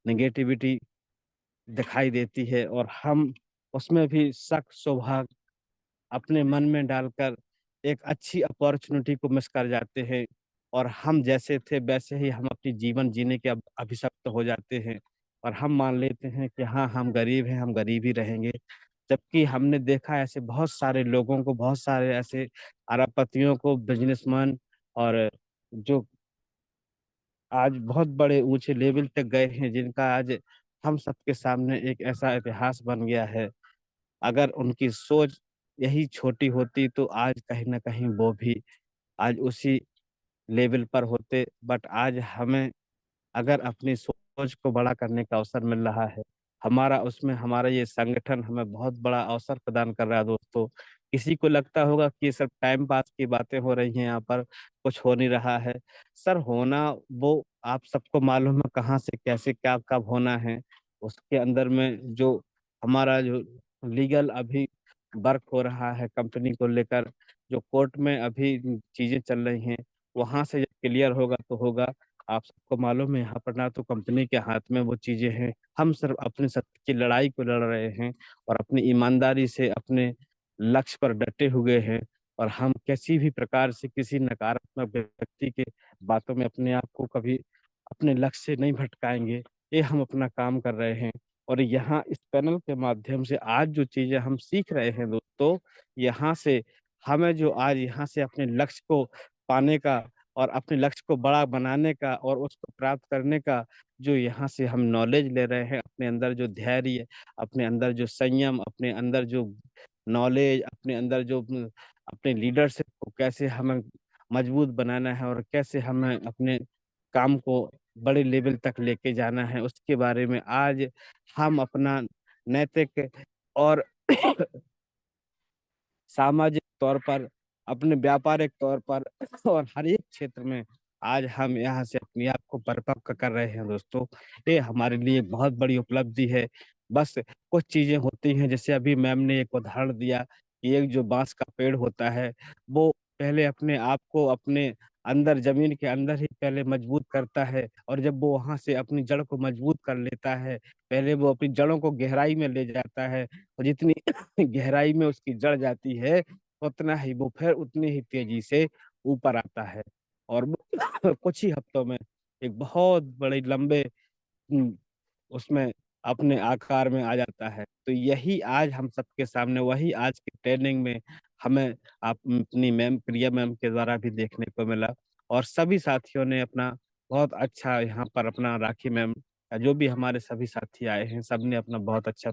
[SPEAKER 3] नेगेटिविटी दिखाई देती है, और हम उसमें भी शक सौभाग्य अपने मन में डालकर एक अच्छी अपॉर्चुनिटी को मिस कर जाते हैं। और हम जैसे थे वैसे ही हम अपनी जीवन जीने के अभिशप्त हो जाते हैं, और हम मान लेते हैं कि हाँ हम गरीब हैं, हम गरीब ही रहेंगे। जबकि हमने देखा ऐसे बहुत सारे लोगों को, बहुत सारे ऐसे अरबपतियों को, बिजनेसमैन, और जो आज बहुत बड़े ऊंचे लेवल तक गए हैं, जिनका आज हम सबके सामने एक ऐसा इतिहास बन गया है। अगर उनकी सोच यही छोटी होती तो आज कहीं ना कहीं वो भी आज उसी लेवल पर होते। बट आज हमें अगर अपनी सोच को बड़ा करने का अवसर मिल रहा है, हमारा उसमें हमारा ये संगठन हमें बहुत बड़ा अवसर प्रदान कर रहा है दोस्तों। किसी को लगता होगा कि ये सब टाइम पास की बातें हो रही हैं, यहाँ पर कुछ हो नहीं रहा है। सर होना वो आप सबको मालूम है कहाँ से कैसे क्या कब होना है। उसके अंदर में जो हमारा जो लीगल अभी वर्क हो रहा है कंपनी को लेकर, जो कोर्ट में अभी चीजें चल रही हैं, वहां से जब क्लियर होगा तो होगा। आप सबको मालूम है यहाँ पर ना तो कंपनी के हाथ में वो चीजें हैं, हम सिर्फ अपने सत्य की लड़ाई को लड़ रहे हैं और अपनी ईमानदारी से अपने लक्ष्य पर डटे हुए हैं। और हम किसी भी प्रकार से किसी नकारात्मक व्यक्ति के बातों में अपने आप को कभी अपने लक्ष्य से नहीं भटकाएंगे। ये हम अपना काम कर रहे हैं। और यहाँ इस पैनल के माध्यम से आज जो चीजें हम सीख रहे हैं दोस्तों, यहाँ से हमें जो आज यहाँ से अपने लक्ष्य को पाने का और अपने लक्ष्य को बड़ा बनाने का और उसको प्राप्त करने का जो यहाँ से हम नॉलेज ले रहे हैं, अपने अंदर जो धैर्य, अपने अंदर जो संयम, अपने अंदर जो नॉलेज, अपने अंदर जो अपने लीडरशिप को कैसे हमें मजबूत बनाना है और कैसे हमें अपने काम को बड़े लेवल तक लेके जाना है, उसके बारे में आज हम अपना नैतिक और सामाजिक तौर पर, अपने व्यापारिक तौर पर और हर एक क्षेत्र में आज हम यहाँ से अपने आप को परिपक्व कर रहे हैं दोस्तों। ये हमारे लिए एक बहुत बड़ी उपलब्धि है। बस कुछ चीजें होती हैं, जैसे अभी मैम ने एक उदाहरण दिया कि एक जो बांस का पेड़ होता है, वो पहले अपने आप को अपने अंदर जमीन के अंदर ही पहले मजबूत करता है, और जब वो वहां से अपनी जड़ को मजबूत कर लेता है, पहले वो अपनी जड़ों को गहराई में ले जाता है, और जितनी गहराई में उसकी जड़ जाती है उतना ही वो फिर उतनी ही तेजी से ऊपर आता है, और वो कुछ ही हफ्तों में एक बहुत बड़े लंबे उसमें अपने आकार में आ जाता है। तो यही आज हम सबके सामने, वही आज की ट्रेनिंग में हमें आप अपनी मैम प्रिया मैम के द्वारा भी देखने को मिला और सभी साथियों ने अपना बहुत अच्छा यहाँ पर अपना राखी मैम जो भी हमारे सभी साथी आए हैं सबने अपना बहुत अच्छा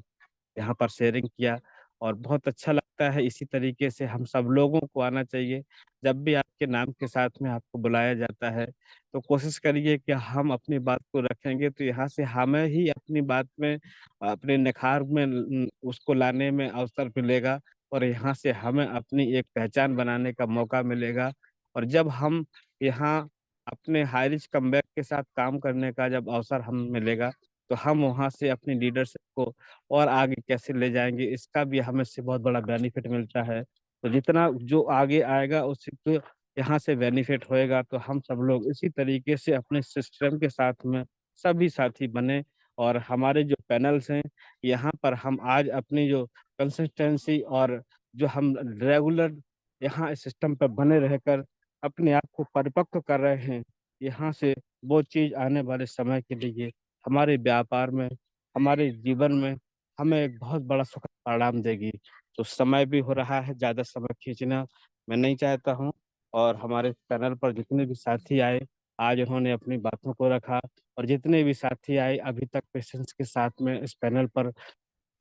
[SPEAKER 3] यहाँ पर शेयरिंग किया और बहुत अच्छा लगता है। इसी तरीके से हम सब लोगों को आना चाहिए। जब भी आपके नाम के साथ में आपको बुलाया जाता है, तो कोशिश करिए कि हम अपनी बात को रखेंगे तो यहाँ से हमें ही अपनी बात में अपने निखार में उसको लाने में अवसर मिलेगा और यहाँ से हमें अपनी एक पहचान बनाने का मौका मिलेगा। और जब हम यहाँ अपने हाई रिस्क कमबैक के साथ काम करने का जब अवसर हमें मिलेगा, तो हम वहाँ से अपनी लीडरशिप को और आगे कैसे ले जाएँगे, इसका भी हमें से बहुत बड़ा बेनिफिट मिलता है। तो जितना जो आगे आएगा उसी को यहाँ से बेनिफिट होएगा, तो हम सब लोग इसी तरीके से अपने सिस्टम के साथ में सभी साथी बने और हमारे जो पैनल्स हैं, यहाँ पर हम आज अपनी जो कंसिस्टेंसी और जो हम रेगुलर यहाँ इस सिस्टम पर बने रहकर अपने आप को परिपक्व कर रहे हैं, यहाँ से वो चीज़ आने वाले समय के लिए हमारे व्यापार में, हमारे जीवन में हमें एक बहुत बड़ा सुखद परिणाम देगी। तो समय भी हो रहा है, ज़्यादा समय खींचना मैं नहीं चाहता हूँ और हमारे पैनल पर जितने भी साथी आए, आज उन्होंने अपनी बातों को रखा और जितने भी साथी आए अभी तक पेशेंस के साथ में इस पैनल पर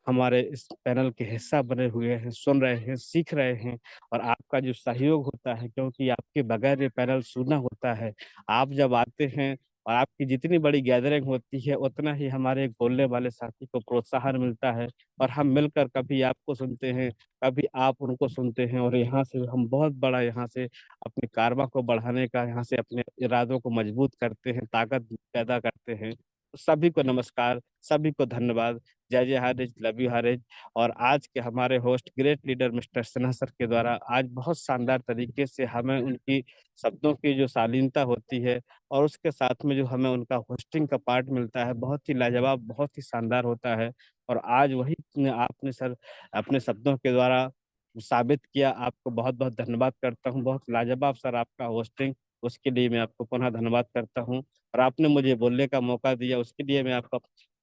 [SPEAKER 3] हमारे इस पैनल के हिस्सा बने हुए हैं, सुन रहे हैं, सीख रहे हैं और आपका जो सहयोग होता है क्योंकि आपके बगैर ये पैनल शून्य होता है। आप जब आते हैं और आपकी जितनी बड़ी गैदरिंग होती है, उतना ही हमारे बोलने वाले साथी को प्रोत्साहन मिलता है और हम मिलकर कभी आपको सुनते हैं, कभी आप उनको सुनते हैं और यहाँ से हम बहुत बड़ा यहाँ से अपने कारवां को बढ़ाने का, यहाँ से अपने इरादों को मजबूत करते हैं, ताकत पैदा करते हैं। तो सभी को नमस्कार, सभी को धन्यवाद। जय जय हारिज, लव यू हारिज। और आज के हमारे host great leader mister Sinha sir के द्वारा आज बहुत शानदार तरीके से हमें उनकी शब्दों की जो शालीनता होती है और उसके साथ में जो हमें उनका होस्टिंग का पार्ट मिलता है बहुत ही लाजवाब, बहुत ही शानदार होता है। और आज वही आपने सर अपने शब्दों के द्वारा साबित किया। आपको बहुत बहुत धन्यवाद करता हूँ। बहुत लाजवाब सर आपका होस्टिंग, उसके लिए मैं आपको पुनः धन्यवाद करता हूँ और आपने मुझे बोलने का मौका दिया उसके लिए मैं आपका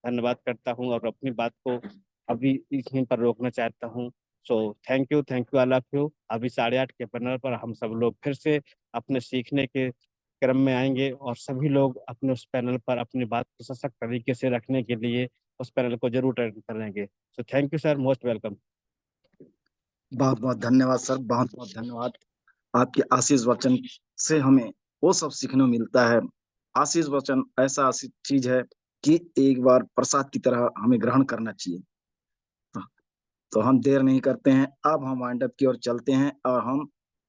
[SPEAKER 3] धन्यवाद करता हूँ और अपनी बात को अभी यहीं पर रोकना चाहता हूँ। So thank you all of you. अभी 8:30 के पैनल पर हम सब लोग फिर से अपने सीखने के क्रम में आएंगे और सभी लोग अपने उस पैनल पर अपनी बात को सशक्त तरीके से रखने के लिए उस पैनल को जरूर अटेंड करेंगे। So thank you sir, most welcome.
[SPEAKER 1] बहुत बहुत धन्यवाद सर, बहुत बहुत धन्यवाद। आपके आशीष वचन से हमें वो सब सीखने को मिलता है। आशीष वचन ऐसा आशीष चीज है कि एक बार प्रसाद की तरह हमें ग्रहण करना चाहिए। तो हम देर नहीं करते हैं, अब हम वाइंड अप की ओर चलते हैं और हम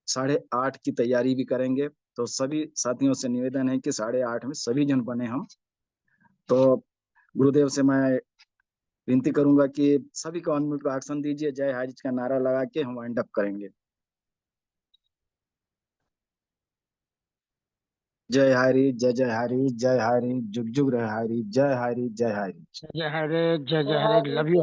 [SPEAKER 1] 8:30 की तैयारी भी करेंगे। तो सभी साथियों से निवेदन है कि 8:30 में सभी जन बने हम। तो गुरुदेव से मैं विनती करूंगा कि सभी को अनम्यूट का एक्शन दीजिए, जय हारिज का नारा लगा के हम वाइंड अप करेंगे। जय हारिज, जय जय हारिज, जय हारिज, जुग जुग रहे हारिज, जय हारिज, जय हारिज।
[SPEAKER 4] जय हरे, जय हरे, लव यू।